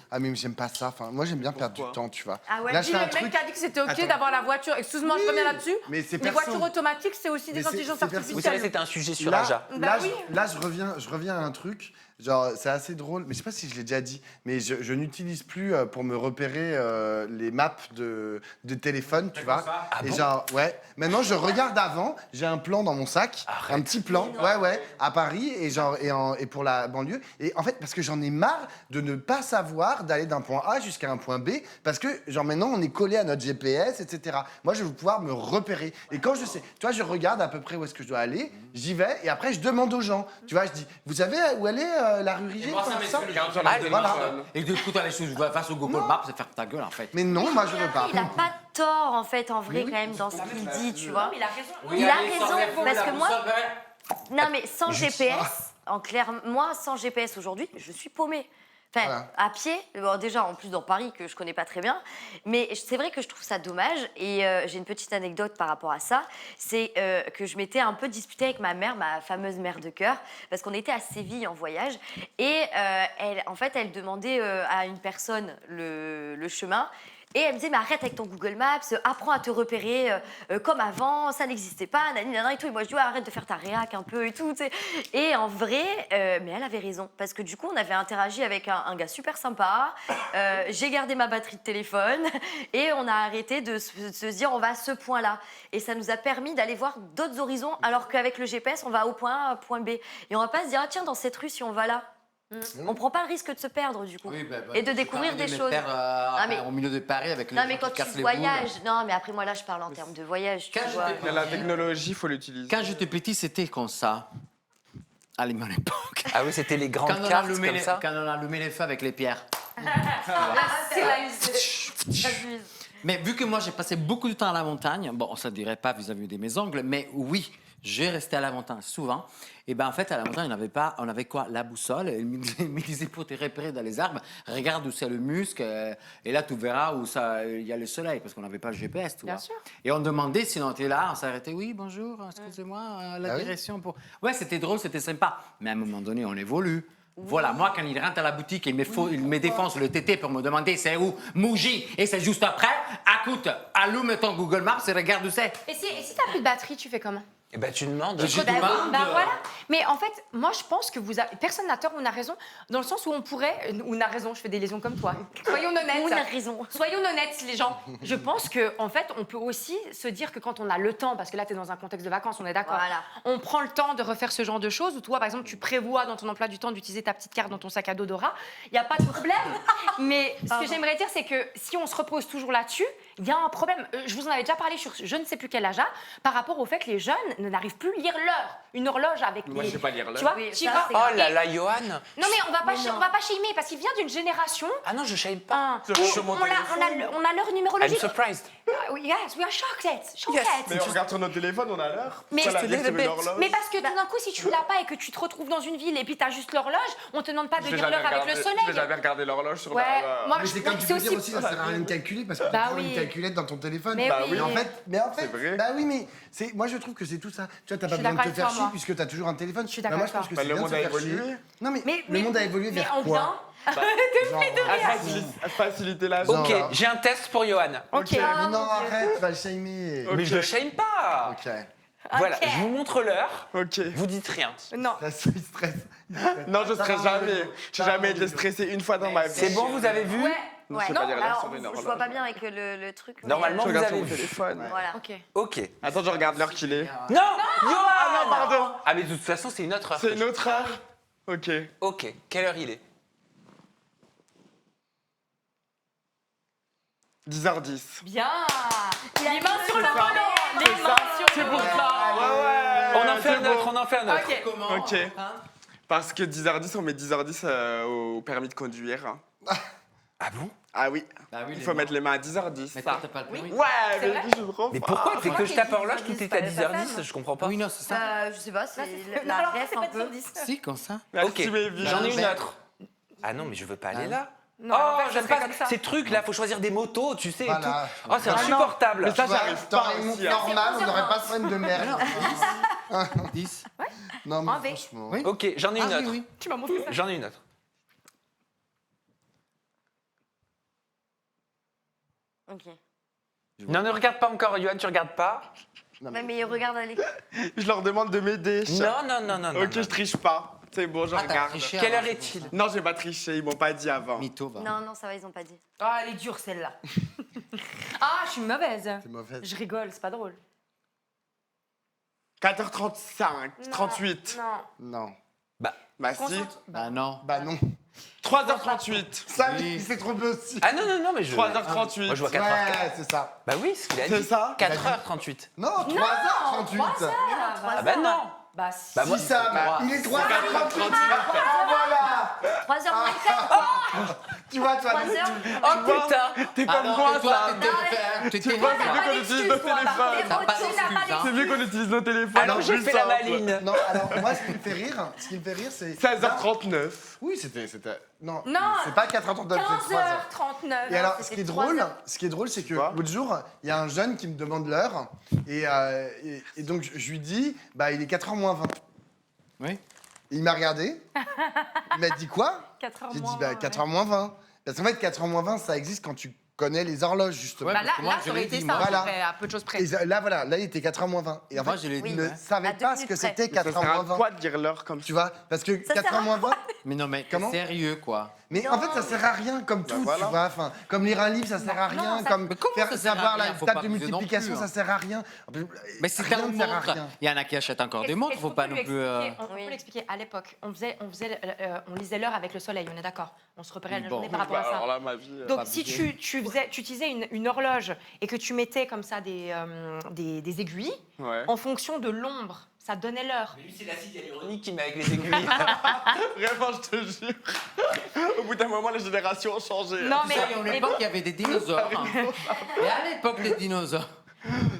Ah, mais j'aime pas ça. Enfin, moi, j'aime bien perdre du temps, tu vois. Ah ouais, Là, je Dis fais le un mec truc. qui a dit que c'était OK Attends. d'avoir la voiture. Excuse-moi, je reviens là-dessus. Mais c'est Les perso. voitures automatiques, c'est aussi des Mais c'est- intelligences c'est perso. Vous savez, artificielles. c'était un sujet sur Là, Aja. Bah oui. là, je reviens à un truc. Genre, c'est assez drôle, mais je sais pas si je l'ai déjà dit, mais je n'utilise plus pour me repérer les maps de téléphone, tu vois. Ah Et bon genre, ouais. Maintenant, je regarde avant. J'ai un plan dans mon sac, Arrête. un petit plan, ouais, à Paris et genre et pour la banlieue. Et en fait, parce que j'en ai marre de ne pas savoir d'aller d'un point A jusqu'à un point B, parce que genre maintenant, on est collé à notre GPS, etc. Moi, je veux pouvoir me repérer. Et quand je sais, tu vois, je regarde à peu près où est-ce que je dois aller, j'y vais, et après, je demande aux gens. Tu vois, je dis, vous savez où elle est la rue Riget moi, ça comme m'est ça sur le Ah, téléphone. voilà. Et du coup, tu as les choses face au Google Maps, c'est faire ta gueule, en fait. Mais non, moi, je veux pas. il a pas tort en fait, en vrai, Mais oui. quand même, dans ce qu'il dit, tu vois. Il a raison. Il a raison, parce que moi, non mais sans GPS, en clair, moi sans GPS aujourd'hui, je suis paumée. Enfin, Voilà. à pied, bon, déjà en plus dans Paris que je connais pas très bien, mais c'est vrai que je trouve ça dommage et j'ai une petite anecdote par rapport à ça, c'est que je m'étais un peu disputée avec ma mère, ma fameuse mère de cœur, parce qu'on était à Séville en voyage et elle demandait à une personne le chemin. Et elle me disait, mais arrête avec ton Google Maps, apprends à te repérer comme avant, ça n'existait pas, nanana et tout. Et moi, je dis, ouais, arrête de faire ta réac un peu et tout, tu sais. Et en vrai, mais elle avait raison. Parce que du coup, on avait interagi avec un gars super sympa. J'ai gardé ma batterie de téléphone et on a arrêté de se dire, on va à ce point-là. Et ça nous a permis d'aller voir d'autres horizons, alors qu'avec le GPS, on va au point A, point B. Et on va pas se dire, ah tiens, dans cette rue, si on va là. On prend pas le risque de se perdre du coup et de découvrir des choses. mais- Au milieu de Paris avec le Non gens mais qui quand tu cassent les voyages, non mais après moi là je parle en termes de voyage, tu Quand vois. j'étais- Mais la technologie, il faut l'utiliser. Quand j'étais petit, c'était comme ça. À mon époque. Ah oui, c'était les Quand grandes on, cartes allumait comme les, ça. quand on allumait les feux avec les pierres. J'abuse. Mais vu que moi, j'ai passé beaucoup de temps à la montagne, bon, ça ne dirait pas vis-à-vis de mes ongles, mais oui, j'ai resté à la montagne souvent. Et bien, en fait, à la montagne, on avait quoi? La boussole. Il me disait, pour te repérer dans les arbres, regarde où c'est le muscle, et là, tu verras où il y a le soleil, parce qu'on n'avait pas le GPS, tu Bien vois. sûr. Et on demandait si on était là, on s'arrêtait, oui, bonjour, excusez-moi, la Ah oui direction pour... Ouais, c'était drôle, c'était sympa. Mais à un moment donné, on évolue. Voilà, moi, quand il rentre à la boutique, il me défonce le tété pour me demander c'est où Mouji, et c'est juste après. Écoute, allume ton Google Maps et regarde où c'est. Et si t'as plus de batterie, tu fais comment? Eh ben, tu demandes. Je Bah, demande. bah voilà. Mais en fait, moi je pense que personne n'a tort ou n'a raison, dans le sens où on pourrait, ou n'a raison, je fais des lésions comme toi. Soyons honnêtes. On a raison. Soyons honnêtes, les gens. Je pense que en fait, on peut aussi se dire que quand on a le temps, parce que là, tu es dans un contexte de vacances, on est d'accord. Voilà. On prend le temps de refaire ce genre de choses. Ou toi, par exemple, tu prévois dans ton emploi du temps d'utiliser ta petite carte dans ton sac à dos Dora. Il n'y a pas de problème. Mais ce que j'aimerais dire, c'est que si on se repose toujours là-dessus, il y a un problème. Je vous en avais déjà parlé sur je ne sais plus quel âge, par rapport au fait que les jeunes n'arrivent plus à lire l'heure. Une horloge avec Moi, des... je sais pas lire l'heure. Tu vois, Oui, tu ça, vas- c'est- Oh là là, Johan. Non mais on va pas, Mais non. on va pas shamer parce qu'il vient d'une génération Ah non, je shame pas. où sur mon on a l'heure I'm numérologique. surprised. Yes, we are shocked. Mais on regarde sur notre téléphone, on a l'heure. Mais- Pourquoi la lire sur une horloge? Mais parce que tout d'un coup, si tu l'as pas et que tu te retrouves dans une ville et puis tu as juste l'horloge, on te demande pas de Je vais lire jamais l'heure avec le regarder- soleil. Je vais jamais regarder l'horloge sur Ouais, ma... moi, Mais c'est comme tu peux dire aussi, ça sert à rien de calculer parce que tu Bah prends oui. une calculette dans ton téléphone. Mais Bah oui. oui. Mais en fait, C'est vrai. bah oui, mais moi je trouve que c'est tout ça. Tu vois, t'as pas suis besoin de d'accord te avec faire toi, chier moi. puisque t'as toujours un téléphone. Je suis Bah, d'accord moi je avec pense que toi. c'est Bah, le bien de monde se a faire chier. évolué. Non mais, Mais le oui, monde a évolué mais vers on quoi vient. À faciliter la vie. Non. Ok, j'ai un test pour Johan. Ok. Mais Ah, non, mon Dieu. arrête, tu vas le shamer. Ok. Mais je le shame pas. Ok. Voilà, Ok. je vous montre l'heure. Ok. Vous dites rien. Non. Stress. Non, je serai jamais. J'ai jamais été stressé une fois dans ma vie. C'est bon, vous avez vu Ouais. Non, Ouais. je sais pas Non, dire l'heure Alors, sur une je horloge. vois pas bien avec le truc. mais, Normalement, Je vous regarde sur avez mon vu. téléphone. Voilà. Ok. Ok. Attends, je regarde l'heure qu'il est. Non, Johan. Ah non, pardon. Ah mais de toute façon, c'est une autre heure. C'est une autre heure. Ok. Ok, quelle heure il est 10h10. Bien. Il a Les mains sur le ça. volant. Les C'est mains ça. sur C'est le pour volant. ça. Ouais. On en fait c'est un autre, bon. on en fait un autre. Ok. Comment Ok. Parce que 10h10, on met 10h10 au permis de conduire. Ah bon Ah oui. Bah oui, Il les faut mains. mettre les mains à 10h10. Mais ça. toi, t'as pas le permis. Ouais, C'est mais vrai je suis trop Mais fort. pourquoi Fait que pourquoi je tape qu'il y a horloge, 10h10, tout est à pas 10h10, FM? je comprends pas. Oui, non, c'est ça. Je sais pas, c'est Non, la alors, ref c'est un pas peu. 10. Si, comme ça. Merci, Ok, Mévi. j'en ai une Mais- autre. Ah non, mais je veux pas aller là. Non, Oh, en fait, j'aime ça serait pas comme ça. ces trucs là, faut choisir des motos, tu sais. et Voilà. tout. Oh, c'est insupportable. Mais ça, Tu vois, j'arrive t'aurais pas une aussi. montre normale, on n'aurait pas ce problème de merde. 10. Non, mais En V. franchement. Oui. Ok, j'en ai une Ah, autre. oui, oui. Tu m'as montré ça. J'en ai une autre. Ok. Non, ne regarde pas encore, Johan, tu regardes pas. Ouais, mais regarde, allez. Je leur demande de m'aider. Non, non, non, non. non, Ok, non. je triche pas. C'est bon, je Ah, t'as regarde. triché Quelle avant, heure c'est est-il pour Non, j'ai pas triché, ils m'ont pas dit ça. avant. Mytho, va. Non, non, ça va, ils ont pas dit. Ah, elle est dure celle-là. Ah, je suis mauvaise. C'est mauvais. Je rigole, c'est pas drôle. 4h35, 38. Non. Non. Bah si. Concentre. Bah non. Bah non. 3h38. Ça, Oui. il s'est trompé aussi. Ah non, non, non, mais je. 3h38. Moi, je vois Ouais, 4h. c'est ça. Bah oui, ce qu'il a C'est dit. ça 4h38. Non, 3h38. Ah bah non. Bah si. Bah, moi- Si, Sam, il est 3h38. Ah, voilà. 3h moins 4, Tu vois, toi, 3h. Oh putain. T'es Ah comme non, moi, et toi, ça. t'étais- vois, c'est mieux qu'on utilise nos téléphones. T'as pas d'excuse, hein. C'est mieux qu'on utilise nos téléphones. Alors, je plus fais la simple. maline. Non, alors moi, ce qui me fait rire, c'est. 16h39. Oui, c'était. Non, Non. c'est pas 4h39, c'est 3h. 15h39. Et alors, ce c'était qui est 3 drôle, heures. c'est que vois l'autre jour, il y a un jeune qui me demande l'heure, et donc je lui dis, bah il est 4h moins 20. Oui. Et il m'a regardé, il m'a dit quoi 4h J'ai dit, moins bah 20, 4h moins 20. Parce qu'en fait, 4h moins 20, ça existe quand tu connais les horloges, justement. Ouais, Bah parce là, que moi, là, je ça aurait l'ai été dit, ça, moi. Voilà. à peu de choses près. Et là, voilà, là, il était 4h moins 20. Et en Moi, fait, je l'ai il dit. ne ouais. savait À pas 2 ce que minutes près. c'était Ça 4h sert moins à 20. quoi de dire l'heure comme Tu vois Parce que Ça sert 4h moins 20, Mais non, mais Comment sérieux, quoi. mais en fait, ça sert à rien comme tout, voilà. tu vois. Enfin, comme lire un livre, ça sert à rien. ça- Comme Mais comment faire ça sert à savoir rien la Faut table pas de abuser non multiplication, plus, hein. ça sert à rien. Mais c'est Rien un ne sert à montre. rien. Il y en a qui achètent encore des montres, Est-ce faut qu'on pas peut non lui plus. expliquer- On Oui. peut l'expliquer. À l'époque, on lisait l'heure avec le soleil, on est d'accord. On se repérait la Bon. journée par rapport Bah, à ça. alors là, ma vie. Donc, pas si obligé. tu utilisais une horloge et que tu mettais comme ça des aiguilles, Ouais. en fonction de l'ombre, ça donnait l'heure. Mais lui, c'est l'acide hyaluronique qui met avec les aiguilles. Vraiment, je te jure. Au bout d'un moment, les générations ont changé. Non, mais, Tu sais, à mais l'époque, il y avait des dinosaures. hein. Et à l'époque, des dinosaures.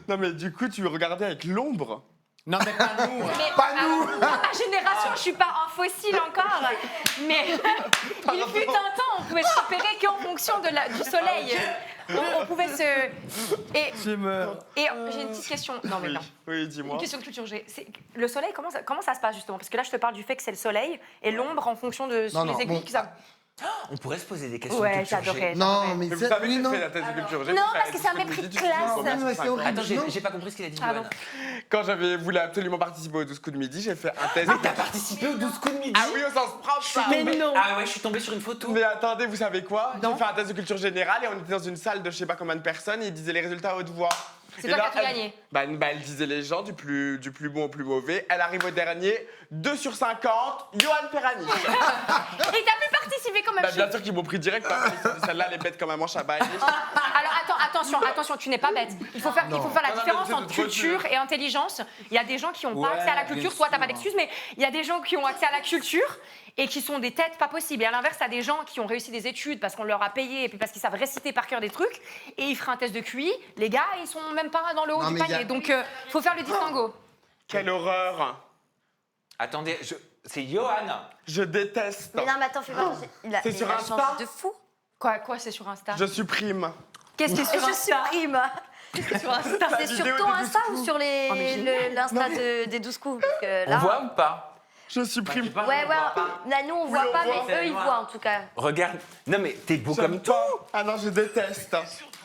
Non, mais du coup, tu regardais avec l'ombre. Non, mais pas nous. hein. Mais, Pas nous. alors, moi, ma génération, je suis pas un fossile encore, mais il fut un temps, on pouvait se repérer qu'en fonction du soleil. On pouvait se... Et Je meurs. j'ai une petite question. Non, mais Oui, non. oui, Une dis-moi. question de culture. Le soleil, comment ça se passe justement? Parce que là, je te parle du fait que c'est le soleil et l'ombre en fonction de Non, les non, aiguilles bon. que ça. On pourrait se poser des questions Ouais, de culture j'adorais. G. Non, mais Mais vous c'est. savez Oui, que non. j'ai fait la thèse de culture G. Non, pour parce faire que c'est un des mépris de discours midi, classe. du coup, Non, mais c'est horrible. Attends, Non. j'ai pas compris ce qu'il a dit, Pardon. Johan. Quand j'avais voulu absolument participer aux 12 coups de midi, j'ai fait un test. Mais t'as participé aux 12 coups de midi Ah oui, au sens propre, ça. Mais non. Ah ouais, je suis tombé sur une photo. Mais attendez, vous savez quoi? Non. J'ai fait un test de culture générale et on était dans une salle de je sais pas combien de personnes et ils disaient les résultats à haute voix. C'est Et toi là, qui as tout gagné. Elle disait les gens du plus bon au plus mauvais. Elle arrive au dernier, 2 sur 50, Johan Perrani. Et t'as pu participer quand même. Bien sûr qu'ils m'ont pris direct. Celle-là, elle est bête comme un manche à balai. Alors attention, tu n'es pas bête. Il faut faire la Non, non, différence mais c'est entre trop culture dur. et intelligence. Il y a des gens qui n'ont Ouais, pas accès à la bien culture, toi t'as pas sûr. d'excuses, mais il y a des gens qui ont accès à la culture et qui sont des têtes pas possibles. Et à l'inverse, t'as des gens qui ont réussi des études parce qu'on leur a payé et puis parce qu'ils savent réciter par cœur des trucs et ils feraient un test de QI. Les gars, ils sont même pas dans le haut Non, du mais panier. Donc faut faire le distinguo. Quelle horreur. Attendez, c'est Johan. Je déteste. Mais non, mais attends, fais voir. C'est sur il a Insta changé de fou. Quoi, c'est sur Insta? Je supprime. Qu'est-ce qui est sur Je Insta? supprime. Sur Insta. C'est sur vidéo ton des Insta 12 ou sur Oh, mais génial. l'Insta des 12 coups? Parce que On là, voit ou pas? Je supprime. Ouais, ouais, là, nous on voit on pas, voit. mais eux ils voient en tout cas. Regarde. Non mais t'es beau comme J'aime tout. pas. Ah non, je déteste.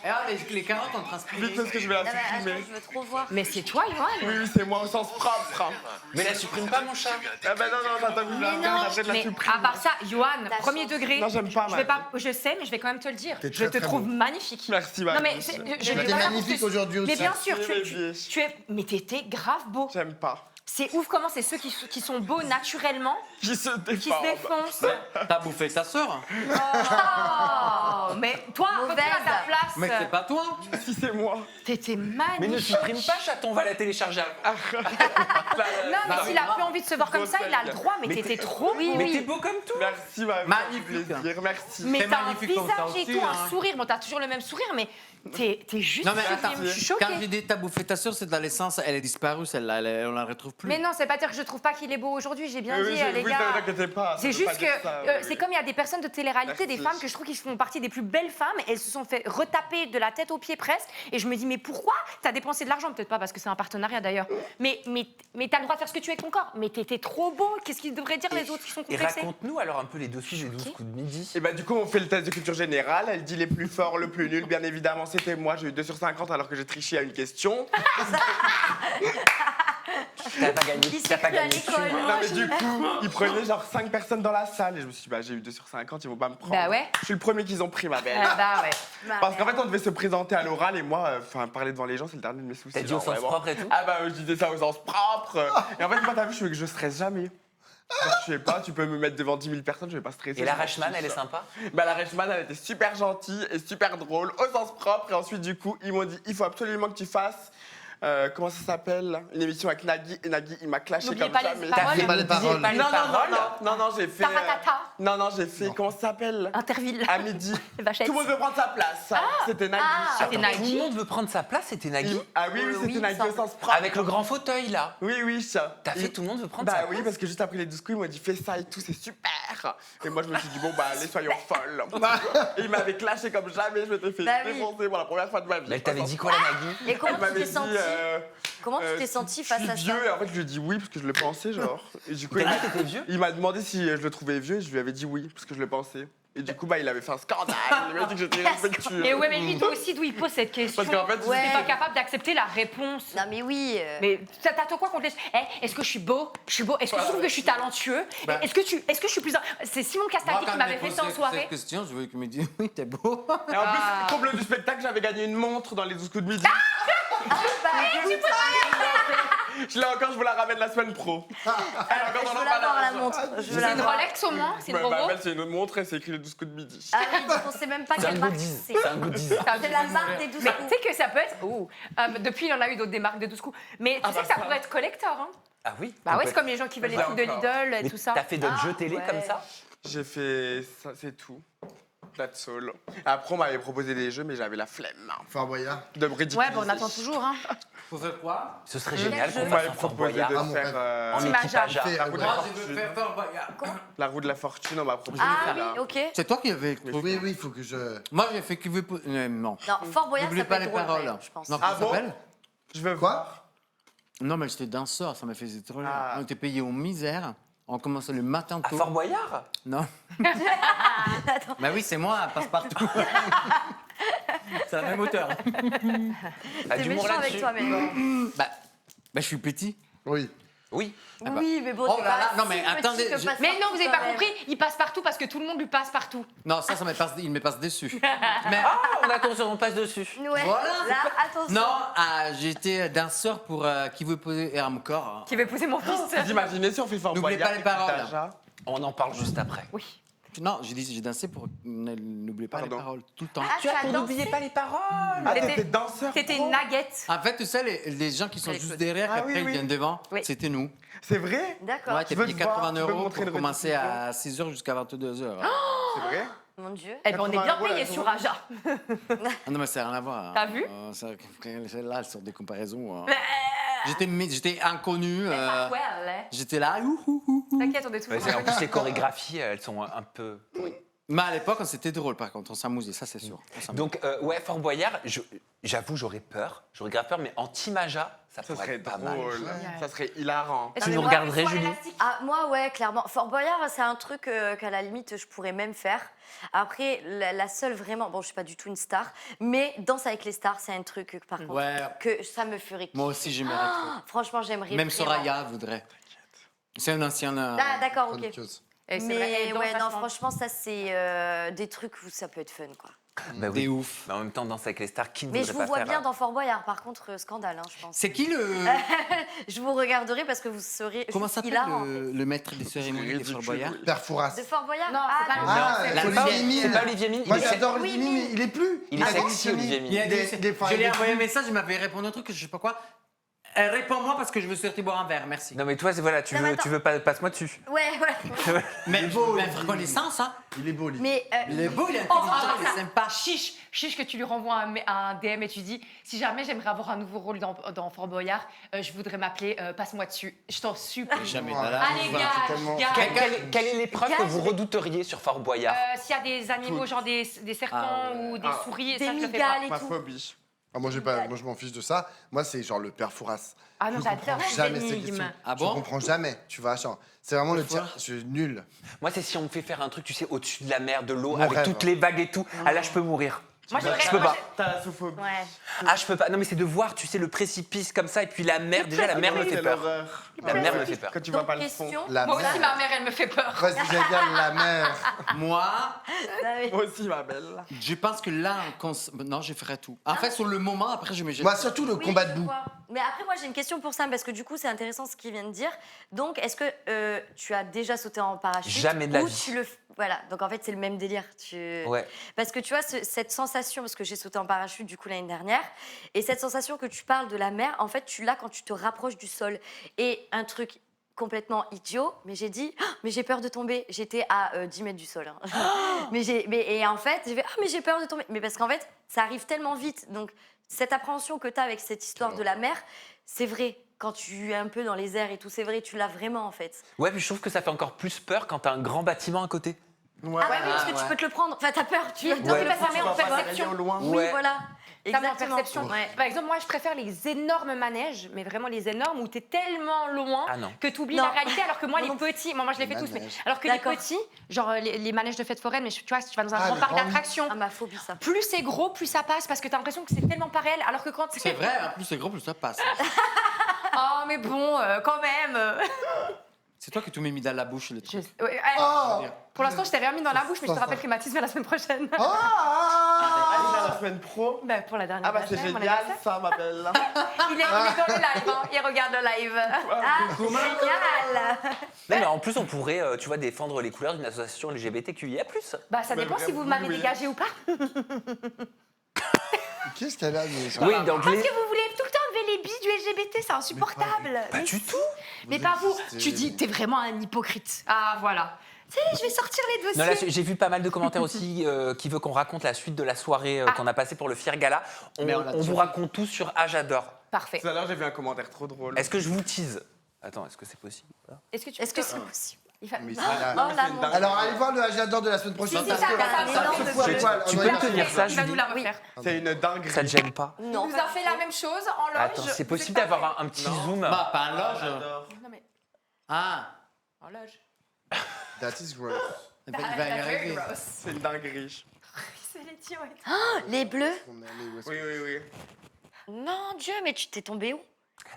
Et là, les carottes ont transpiré. Vite parce que je vais la Non, mais attends, supprimer. je veux trop voir. Mais c'est toi, Johan. Oui, oui, c'est moi au sens propre. Mais la supprime pas mon chat. Ah ben non, attends, vous la non, regarde après de la Mais supprimer. à part ça, Johan, Ta premier chance. degré. Non, j'aime pas, Je vais Marie. pas, je sais, mais je vais quand même te le dire. T'es Je très, te très trouve beau. magnifique. Merci, Non Marie. mais je Mais vais t'es pas là pour magnifique te- aujourd'hui aussi. Mais bien sûr, Merci, tu es, mais t'étais grave beau. J'aime pas. C'est ouf comment c'est ceux qui sont beaux naturellement Qui se qui se défend. défoncent. T'as bouffé ta sœur. Oh, mais toi, un peu plus à ta Mauvaise. place. Mais c'est pas toi. Si c'est moi. T'étais magnifique. Mais ne supprime pas chaton, on va la télécharger. Non, mais s'il a plus envie de se voir comme ça, il a le droit. Mais t'étais trop beau. Mais t'es beau comme tout. Merci, Marie. Magnifique. Plaisir, merci. Mais C'est t'as un magnifique comme ça visage et aussi, tout, hein. un sourire. Bon, t'as toujours le même sourire, mais t'es juste Non, mais sublime. attends, Je suis choquée. quand j'ai dit t'as bouffé ta sœur, c'est dans l'essence, elle est disparue, celle-là, on la retrouve plus. Mais non, c'est pas dire que je trouve pas qu'il est beau aujourd'hui, j'ai bien Oui, dit, oui, les oui, gars. t'inquiète pas. C'est ça veut pas juste que dire ça, oui, c'est oui. comme il y a des personnes de télé-réalité, des Merci. femmes que je trouve qui font partie des plus belles femmes, et elles se sont fait retaper de la tête aux pieds presque, et je me dis mais pourquoi t'as dépensé de l'argent? Peut-être pas parce que c'est un partenariat d'ailleurs, mais t'as le droit de faire ce que tu veux avec ton corps, mais t'étais trop beau, qu'est-ce qu'ils devraient dire les autres qui sont Et complexés? raconte-nous alors un peu les dessous des 12 coups de midi. Et bah du coup on fait le test de culture générale, elle dit les plus forts, le plus nul, bien évidemment c'était moi, j'ai eu 2 sur 50 alors que j'ai triché à une question. T'as pas gagné. Il T'as s'est pas cru à gagné. l'école. Non mais du coup, ils prenaient genre 5 personnes dans la salle et je me suis dit bah j'ai eu 2 sur 50, ils vont pas me prendre. Bah ouais. Je suis le premier qu'ils ont pris ma belle. Ah bah ouais. Parce qu'en fait on devait se présenter à l'oral et moi, enfin parler devant les gens c'est le dernier de mes soucis. T'as dit genre, au sens vraiment. propre et tout. Ah bah je disais ça au sens propre. Et en fait moi t'as vu je stresse jamais. Genre, je sais pas, tu peux me mettre devant 10 000 personnes, je vais pas stresser. Et la je m'en Rachman, fiche. elle est sympa. Bah la Reichmann, elle était super gentille et super drôle, au sens propre. Et ensuite, du coup, ils m'ont dit, il faut absolument que tu fasses, comment ça s'appelle, une émission avec Nagui. Et Nagui, il m'a clashé N'oubliez comme pas les jamais. paroles. Pas les paroles. Pas les Non, non, paroles. non, j'ai fait... Taratata. non, j'ai fait, comment ça s'appelle Interville. À midi. Vachette. Tout le monde veut prendre sa place. C'était Nagui. c'était Attends, Nagui. Tout le monde veut prendre sa place, c'était Nagui. Ah oui, Oui, c'était Nagui ça. au sens propre. Avec le grand fauteuil là. Oui, ça. T'as fait Il- tout le monde veut prendre sa Bah place. oui, parce que juste après les 12 coups, ils m'ont dit fais ça et tout, c'est super. Et moi, je me suis dit bon, bah allez, soyons folles. Et il m'avait clashé comme jamais, je m'étais fait Bah oui. défoncer pour la première fois de ma vie. Mais elle t'avait dit quoi la Nagui? Et comment Elle tu m'avait t'es dit, senti Comment tu t'es senti face je à suis ça vieux, et en fait, je lui ai dit oui, parce que je le pensais, genre. Et du coup, T'as dit que t'étais vieux? il m'a demandé si je le trouvais vieux, et je lui avais dit oui, parce que je le pensais. Et du coup, bah, il avait fait un scandale. Il m'a dit que j'étais irrespectueux. Mais ouais, mais lui, toi aussi, d'où il pose cette question. Parce qu'en fait, il Ouais. n'est pas capable d'accepter la réponse. Non mais oui. Mais t'attends quoi qu'on te laisse? Est-ce que je suis beau? Je suis beau. Est-ce que tu trouves que je suis talentueux? Bah. Est-ce que je suis plus. C'est Simon Moi, Castagni quand qui m'avait elle fait me ça en posait soirée. cette question, je voulais qu'il me dise oui, t'es beau. Et en plus, comble du spectacle, j'avais gagné une montre dans les 12 coups de midi. Je l'ai encore, je vous la ramène la semaine pro. Elle est encore dans Je veux la voir la l'emballage. montre. Je veux C'est la une voir. Rolex au moins? C'est une Bah, Robo? belle, c'est une autre montre et c'est écrit les 12 coups de midi. Ah oui, donc on sait même pas C'est un quelle marque goodies. c'est. C'est un goodies. C'est la marque des 12 Mais coups. tu sais que ça peut être. Depuis, il y en a eu d'autres des marques de 12 coups. Mais tu sais que ça pourrait être collector. Hein? Ah oui. Bah ouais, c'est comme les gens qui veulent les Bah, trucs de encore. Lidl et Mais tout ça. t'as fait d'autres Ah, jeux télé ouais. comme ça? J'ai fait ça, c'est tout. That's all. Après, on m'avait proposé des jeux, mais j'avais la flemme Fort Boyard. de me ridiculiser. Ouais, bon, on attend toujours. Hein. Faut faire quoi? Ce serait génial jeu qu'on On fasse m'avait un Fort proposé Boyard de Ah, mon faire rêve. en Image équipage. Fait, la roue de la Moi, je veux fortune. faire Fort Boyard. La roue de la fortune, on m'a proposé Ah de faire oui, ok. C'est toi qui avais Mais trouvé. Oui, il faut que je. Moi, j'ai fait qui veut. Non. Non, Fort Boyard, N'oublie ça peut pas être les drôle, paroles. ouais, je pense. Non, Ah comment ça bon s'appelle? Je veux Quoi voir. Non, mais j'étais danseur, ça me faisait trop rire. Ah. On était payé aux misères. On commence le matin À tôt. Fort Boyard? Non. Bah oui, c'est moi, passe-partout. C'est la même hauteur. Ah, T'es d'humour méchant avec là-dessus. toi, mais. Bah, je suis petit. Oui. Oui. Ah bah. Oui, mais bon, Oh t'es là pas là, non, si mais petit attendez, que je- passe Mais non, partout, vous avez quand pas même. compris, il passe partout parce que tout le monde lui passe partout. Non, ça il me passe dessus. Mais Ah, on attend, on passe dessus. Ouais, Voilà. là, attention. non, j'étais danseur pour Qui veut poser Hermcore. Qui veut épouser mon fils. Vous imaginez si on fait Fort N'oubliez Boyard pas les avec paroles. Daja? On en parle juste après. Oui. Non, j'ai dansé pour n'oubliez pas Pardon. les paroles tout le temps. Ah, tu as dansé. pas les paroles. Ah, T'étais- t'étais danseur T'étais pro? une nugget. En fait, tu sais, les gens qui sont Allez, juste Claude. derrière, Ah après oui, ils oui. viennent devant, Oui. c'était nous. C'est vrai? D'accord. Ouais, t'es Je veux payé te voir, 80 tu peux me euros montrer pour le commencer rediffusion. à 6h jusqu'à 22h. C'est vrai? Mon Dieu. Eh ben, on est bien 80 euros, payé la sur journée. Aja. Ah non, mais ça n'a rien à voir. T'as vu Celle-là, sur des comparaisons. J'étais inconnu. Ouais, J'étais là. ouh. T'inquiète, on est tous Ouais, en plus, les chorégraphies, elles sont un peu. Mais à l'époque, c'était drôle, par contre. On s'amusait, ça, c'est sûr. On s'amusait. Donc, ouais, Fort Boyard, j'avoue, j'aurais peur. J'aurais grave peur, mais anti-Maja, ça Ça pourrait serait être pas mal. drôle. Ça serait hilarant. Tu nous regarderais, Julie? Ah, moi, ouais, clairement. Fort Boyard, c'est un truc qu'à la limite, je pourrais même faire. Après, la seule vraiment, bon, je suis pas du tout une star, mais Danse avec les stars, c'est un truc par contre Ouais. que ça me ferait kiffer. Moi aussi, j'aimerais trop. Franchement, j'aimerais. Même vraiment. Soraya voudrait. C'est un ancien. Ah, d'accord, ok. Chroniqueuse. Mais ouais, non, franchement, ça, c'est des trucs où ça peut être fun, quoi. Bah Des oui. ouf. Mais en même temps, Danse avec les stars, qui ne Mais voudrait je pas vous vois faire bien dans Fort Boyard, par contre, scandale, hein, je pense. C'est qui le. Je vous regarderai parce que vous serez. Comment juste s'appelle hilarant, en le maître des cérémonies des Fort Boyard Père Fouras. fait. De Fort Boyard. Non, c'est pas lui. Ah, la c'est Olivier Olivier Mine. C'est Mine. pas Olivier Mine, Moi il est j'adore Oui, Olivier Mine, mais- mais il est plus. Il est a sexy, démissionné. Olivier Mine. Il y a des- enfin, je il lui ai est envoyé un plus- message, il m'avait répondu un truc que je sais pas quoi. Réponds-moi parce que je veux sortir boire un verre, merci. Non, mais toi, voilà, Non, mais tu veux pas, passe-moi dessus. Ouais, ouais. Mais est beau, mais Olivier. reconnaissance, hein. Il est beau, Olivier. Mais Il est beau, il est Oh, intelligent, il est ça. sympa. Chiche que tu lui renvoies un DM et tu dis si jamais j'aimerais avoir un nouveau rôle dans Fort Boyard, je voudrais m'appeler Passe-moi dessus. Je t'en supplie. Jamais Oh, de la Allez, vie. gars, c'est tellement- gars. Quelle est l'épreuve que vous redouteriez sur Fort Boyard? S'il y a des animaux, genre des serpents Ah ouais. ou des souris, et des ça, je le fais pas. migales et Ma tout. phobie. Ah, moi, moi, je m'en fiche de ça. Moi, c'est genre le Père Fouras. Ah non, Je j'adore comprends les jamais ces énigmes. questions. Ah Je bon comprends jamais, tu vois. genre, C'est vraiment le Pourquoi tien. Je suis nul. Moi, c'est si on me fait faire un truc, tu sais, au-dessus de la mer, de l'eau, Mon avec rêve. toutes les vagues et tout. Ah là, je peux mourir. Moi, Je peux pas. T'as la sophophobie. Ouais. Ah, je peux pas. Non, mais c'est de voir, tu sais, le précipice comme ça, et puis la mer. Déjà, la mer me fait Quelle peur. horreur. La mer me fait peur. Quand tu vois Donc, pas le fond. question. La Moi aussi, mer. ma mère, elle me fait peur. Vas-y, j'allais dire la mer. Moi, Ah oui. Moi aussi, ma belle. je pense que là, non, je ferai tout. En fait, sur le moment, après, je me jette. Moi, surtout le Oui, combat je debout. vois. Mais après, moi, j'ai une question pour Sam, parce que du coup, c'est intéressant ce qu'il vient de dire. Donc, est-ce que tu as déjà sauté en parachute? Jamais de la ou vie. tu le... Voilà, donc en fait, c'est le même délire. Ouais. Parce que tu vois, cette sensation, parce que j'ai sauté en parachute du coup l'année dernière, et cette sensation que tu parles de la mer, en fait, tu l'as quand tu te rapproches du sol. Et un truc complètement idiot, mais j'ai dit, ah, mais j'ai peur de tomber. J'étais à 10 mètres du sol. Hein. Et en fait, j'ai fait, ah, mais j'ai peur de tomber. Mais parce qu'en fait, ça arrive tellement vite. Donc, cette appréhension que tu as avec cette histoire de la mer, c'est vrai. Quand tu es un peu dans les airs et tout, c'est vrai, tu l'as vraiment en fait. Ouais, puis je trouve que ça fait encore plus peur quand t'as un grand bâtiment à côté. Ouais. Ah ouais, oui, parce que ouais. tu peux te le prendre. Enfin, t'as peur, tu Donc, Ouais. il va fermer en Tu vas pas perception. aller au loin. Oui, Ouais. voilà. Ça, en Exactement. perception. Ouais. Par exemple, moi, je préfère les énormes manèges, mais vraiment les énormes où tu es tellement loin Ah non. que tu oublies Non. la réalité, alors que moi, les Non. petits, moi je les fais tous, mais Manèges. alors que D'accord. les petits, genre les manèges de fête foraine, mais tu vois, si tu vas dans un Ah, grand le parc grand, d'attractions, Ah, ma phobie, ça. plus c'est gros, plus ça passe, parce que tu as l'impression que c'est tellement pas réel, alors que quand C'est vrai, en plus, c'est gros, plus ça passe. Oh, mais bon, quand même. C'est toi qui tout m'as mis dans la bouche, le truc. Ouais, Oh pour l'instant, je t'ai rien mis dans la bouche, mais je te rappelle que Mathis vient la semaine prochaine. Oh Allez, la semaine pro. Ben, pour la dernière Ah bah c'est semaine, mon génial anniversaire. ça, ma belle. Il est dans le live, hein. Il regarde le live. Ah, génial. Non, mais en plus, on pourrait, tu vois, défendre les couleurs d'une association LGBTQIA+. Bah, ça Mais dépend si vous vraiment, m'avez oui. dégagé ou pas. Qu'est-ce qu'elle a mais... Oui, donc Parce les... que vous voulez tout le temps enlever les billes du LGBT, c'est insupportable. Pas du tout. Mais pas vous. existez. Tu dis, t'es vraiment un hypocrite. Ah, voilà. Tu sais, je vais sortir les dossiers. Non, là, j'ai vu pas mal de commentaires aussi qui veut qu'on raconte la suite de la soirée qu'on a passée pour le Fier Gala. Mais on l'a On déjà vous fait. raconte tout sur Ah, j'adore. Parfait. Tout à l'heure, j'ai vu un commentaire trop drôle. Est-ce que je vous tease? Attends, est-ce que c'est possible? Est-ce que tu Est-ce que c'est possible? Il fa- Mais Ah, c'est la- Oh là, c'est mon dingue. Alors, allez voir le J'adore de la semaine prochaine. Si, parce ça, que- ça, ça, se ça, fout à ça, poil. tu On peux est me tenir d'accord. ça, Il va Julie? nous la refaire. C'est une dinguerie. Ça te gêne pas? Non. Vous en fait la même chose en loge. Attends, c'est possible d'avoir un petit zoom? Bah, pas un loge. J'adore. Non, mais... Ah. Horloge. That is gross. Il va y arriver. C'est une dinguerie. C'est les tiens. Les bleus. On est allé où est-ce Oui, oui, oui. Mon Dieu, mais tu t'es tombé où?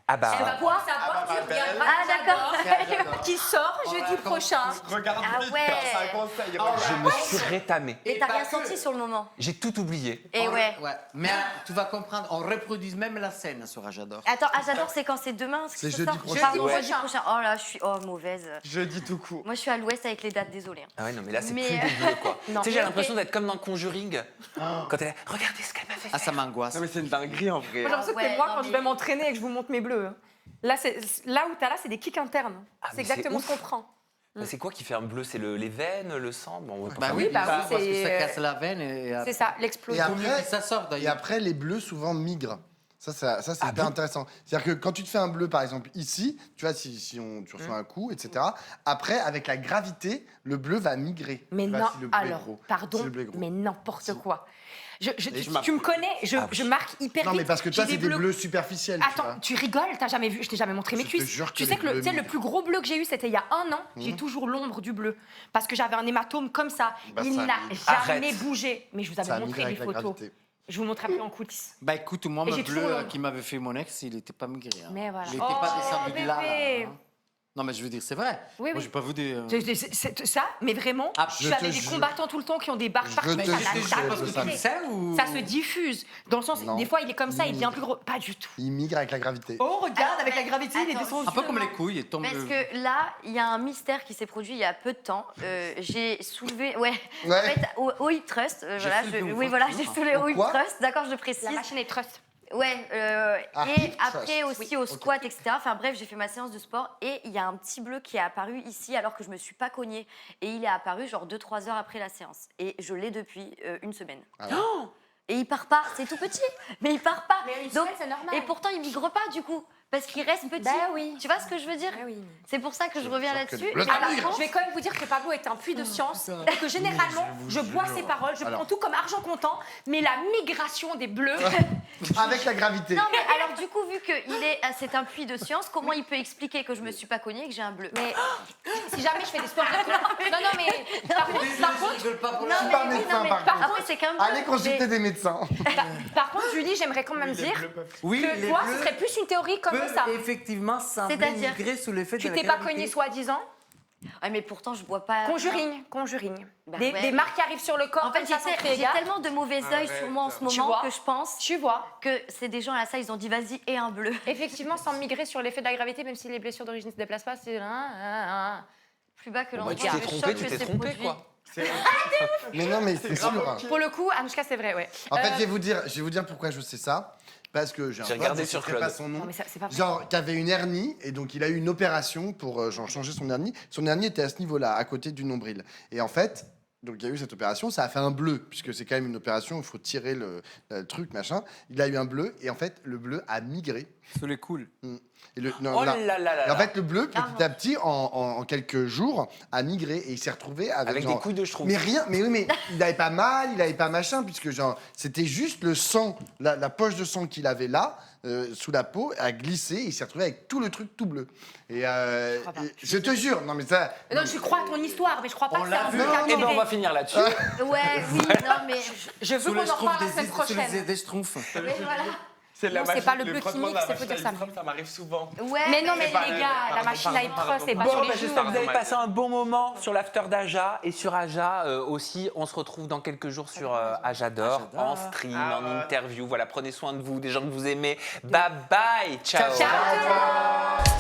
Ah Elle bah, va voir sa Ah, porte, bah, tu ma belle. regarderas Ah, d'accord. qui sort jeudi prochain. Regarde Ah vite, ouais. c'est un conseil. je regarde. me suis rétamé. Et t'as pas rien que. senti sur le moment. J'ai tout oublié. Et ouais. Mais tu vas comprendre, on reproduit même la scène sur Ajador. Attends, j'adore, c'est quand c'est demain ce qui C'est se jeudi sort prochain. Pardon, Jeudi jeudi prochain. Oh là, je suis mauvaise. Jeudi tout court. Moi, je suis à l'ouest avec les dates, désolée. hein. Ah ouais, non, mais là, c'est Mais, plus des bleus, quoi. Non. Tu sais, j'ai Mais l'impression ok. d'être comme dans Conjuring. Quand elle est regardez ce qu'elle m'a fait Ah, ça faire. m'angoisse. Non, mais c'est une dinguerie en vrai. Moi, j'ai l'impression que ouais, c'est moi non, quand je mais- vais m'entraîner et que je vous montre mes bleus. hein. Là, là où t'as là, c'est des kicks internes. Ah, C'est mais exactement c'est ce qu'on prend. Mais c'est quoi qui fait un bleu? C'est les veines, le sang? Bon, on va pas Bah faire- oui, bah oui, parce que ça c'est- casse la veine et C'est ça, Et l'explosion. Faut mieux après, que ça sorte et d'ailleurs. après, les bleus souvent migrent. Ça c'est Ah hyper bon intéressant. C'est-à-dire que quand tu te fais un bleu, par exemple, ici, tu vois, tu reçois un coup, etc., après, avec la gravité, le bleu va migrer. Mais Tu vois, non, si le bleu est alors, gros. Si pardon, le bleu est gros. mais n'importe quoi. Et je Tu me connais, je marque hyper Non, vite. mais parce que toi, J'ai c'est des bleus superficiels. tu vois. Attends, tu rigoles, t'as jamais vu, je t'ai jamais montré mes Je te cuisses. jure Tu que sais les que le, bleus tu sais, le migrent. plus gros bleu que j'ai eu, c'était il y a 1 an. J'ai toujours l'ombre du bleu. Parce que j'avais un hématome comme ça. Bah, Il ça n'a migre. jamais Arrête. bougé. Mais je vous Ça avais migre montré les avec la photos. gravité. Je vous montre après en coulisses. Bah écoute, moi, Et mon j'ai bleu toujours l'ombre. qui m'avait fait mon ex, il n'était pas migré. hein. Mais voilà. Il n'était pas Oh, descendu de là. bébé. hein. Non, mais je veux dire, c'est vrai. Oui, Moi, oui. j'ai pas vu des. C'est ça, mais vraiment, Ah, je j'avais te des jure. combattants tout le temps qui ont des barres Je partout. te Ça jure n'a que jamais je quitté. le sais ou. Ça se diffuse. Dans le sens, Non. des fois, il est comme ça, il devient migre. plus gros. Pas du tout. Il migre avec la gravité. Oh, regarde, Alors, avec la mais- gravité, il est attends, descendu. Un peu comme les couilles, il tombe. Parce que là, il y a un mystère qui s'est produit il y a peu de temps. J'ai soulevé, ouais, Ouais. en fait, au Hip Trust, voilà, soulevé au oui, Hip voilà, Trust. j'ai soulevé Au au Hip quoi Trust, d'accord, je précise. La machine est trust. Ouais, Ah, et Hip après Trust. aussi au squat, etc. Enfin bref, j'ai fait ma séance de sport et il y a un petit bleu qui est apparu ici alors que je me suis pas cognée. Et il est apparu genre 2-3 heures après la séance. Et je l'ai depuis 1 semaine. Ah ouais. Et il part pas, c'est tout petit, mais il part pas. Mais une Donc, semaine, c'est normal. et pourtant, il migre pas du coup, parce qu'il reste petit. Bah oui. Tu vois ce que je veux dire Ah oui. C'est pour ça que je reviens jure que là-dessus. les bleus, Et ça par migre. contre- Je vais quand même vous dire que Pablo est un puits de science et que généralement, je bois ses paroles, je prends tout comme argent comptant, mais la migration des bleus, Avec la gravité. Non, mais alors du coup, vu que c'est un puits de science, comment il peut expliquer que je me suis pas cognée et que j'ai un bleu mais si jamais je fais des sports de... Non, mais par contre, rigole pas pour Non, suis mais pas oui, médecin, non, mais par contre. après, c'est qu'un bleu. Allez consulter mais- des médecins. par contre, Julie, j'aimerais quand même dire Oui, que toi, ce serait plus une théorie comme peuvent ça. effectivement sembler C'est-à-dire migrer sous l'effet de Tu la t'es pas gravité. cogné soi-disant. Ouais, mais pourtant, je bois pas. Conjuring. Bah des, ouais. des marques qui arrivent sur le corps En fait, comme ça sans crier j'ai gare. tellement de mauvais œil sur moi en ce Tu moment vois que je pense Tu vois, que c'est des gens à la salle, ils ont dit vas-y et un bleu. effectivement, sans migrer sur l'effet de la gravité, même si les blessures d'origine ne se déplacent pas, c'est... Plus bas que Bah, l'endroit. tu t'es le trompé, choc tu que t'es c'est trompé, produit. quoi. Mais non, mais c'est sûr. Pour le coup, Anouchka, c'est vrai, ouais. En fait, je vais vous dire pourquoi je sais ça. Parce que j'ai un J'ai pote, regardé je sur citerai Claude. pas son nom. Non, mais ça, c'est pas vrai. Genre, qui avait une hernie, et donc il a eu une opération pour genre, changer son hernie. Son hernie était à ce niveau-là, à côté du nombril. Et en fait, donc il y a eu cette opération, ça a fait un bleu, puisque c'est quand même une opération, il faut tirer le truc, machin. Il a eu un bleu, et en fait, le bleu a migré. Sous les coules. Et le, non, Oh là. là là là Et en là. fait, le bleu, petit à petit, en quelques jours, a migré, et il s'est retrouvé avec, Avec genre, des couilles de schtroumpf. mais rien, mais oui, mais il n'avait pas mal, il n'avait pas machin, puisque genre, c'était juste le sang, la poche de sang qu'il avait là, sous la peau, a glissé, et il s'est retrouvé avec tout le truc tout bleu. Et, crois pas. je te jure, non mais ça. Non, je crois à ton histoire, mais je crois pas On que c'est l'a un vu. bleu qui a Eh ben, on migré. va finir là-dessus. Ouais, oui, non, mais. Je veux Sous qu'on les en reparle la schtroumpfs semaine sous les prochaine. des schtroumpfs. Oui, voilà. Non, c'est pas le bleu frottement chimique, de la c'est faut dire machine à ça. Hip-Trust, ça m'arrive souvent. Ouais, Mais non, mais C'est pas les le- gars, la pardon, machine à pardon, Hip-Trust, pardon, c'est pas pardon. sur Bon, les bah, joues. j'espère que vous avez Pardon, passé un bon moment sur l'after d'Aja et sur Aja aussi. On se retrouve dans quelques jours sur Ajador, en stream, Ah en ouais. interview. Voilà, prenez soin de vous, des gens que vous aimez. Bye bye, ciao. Ciao.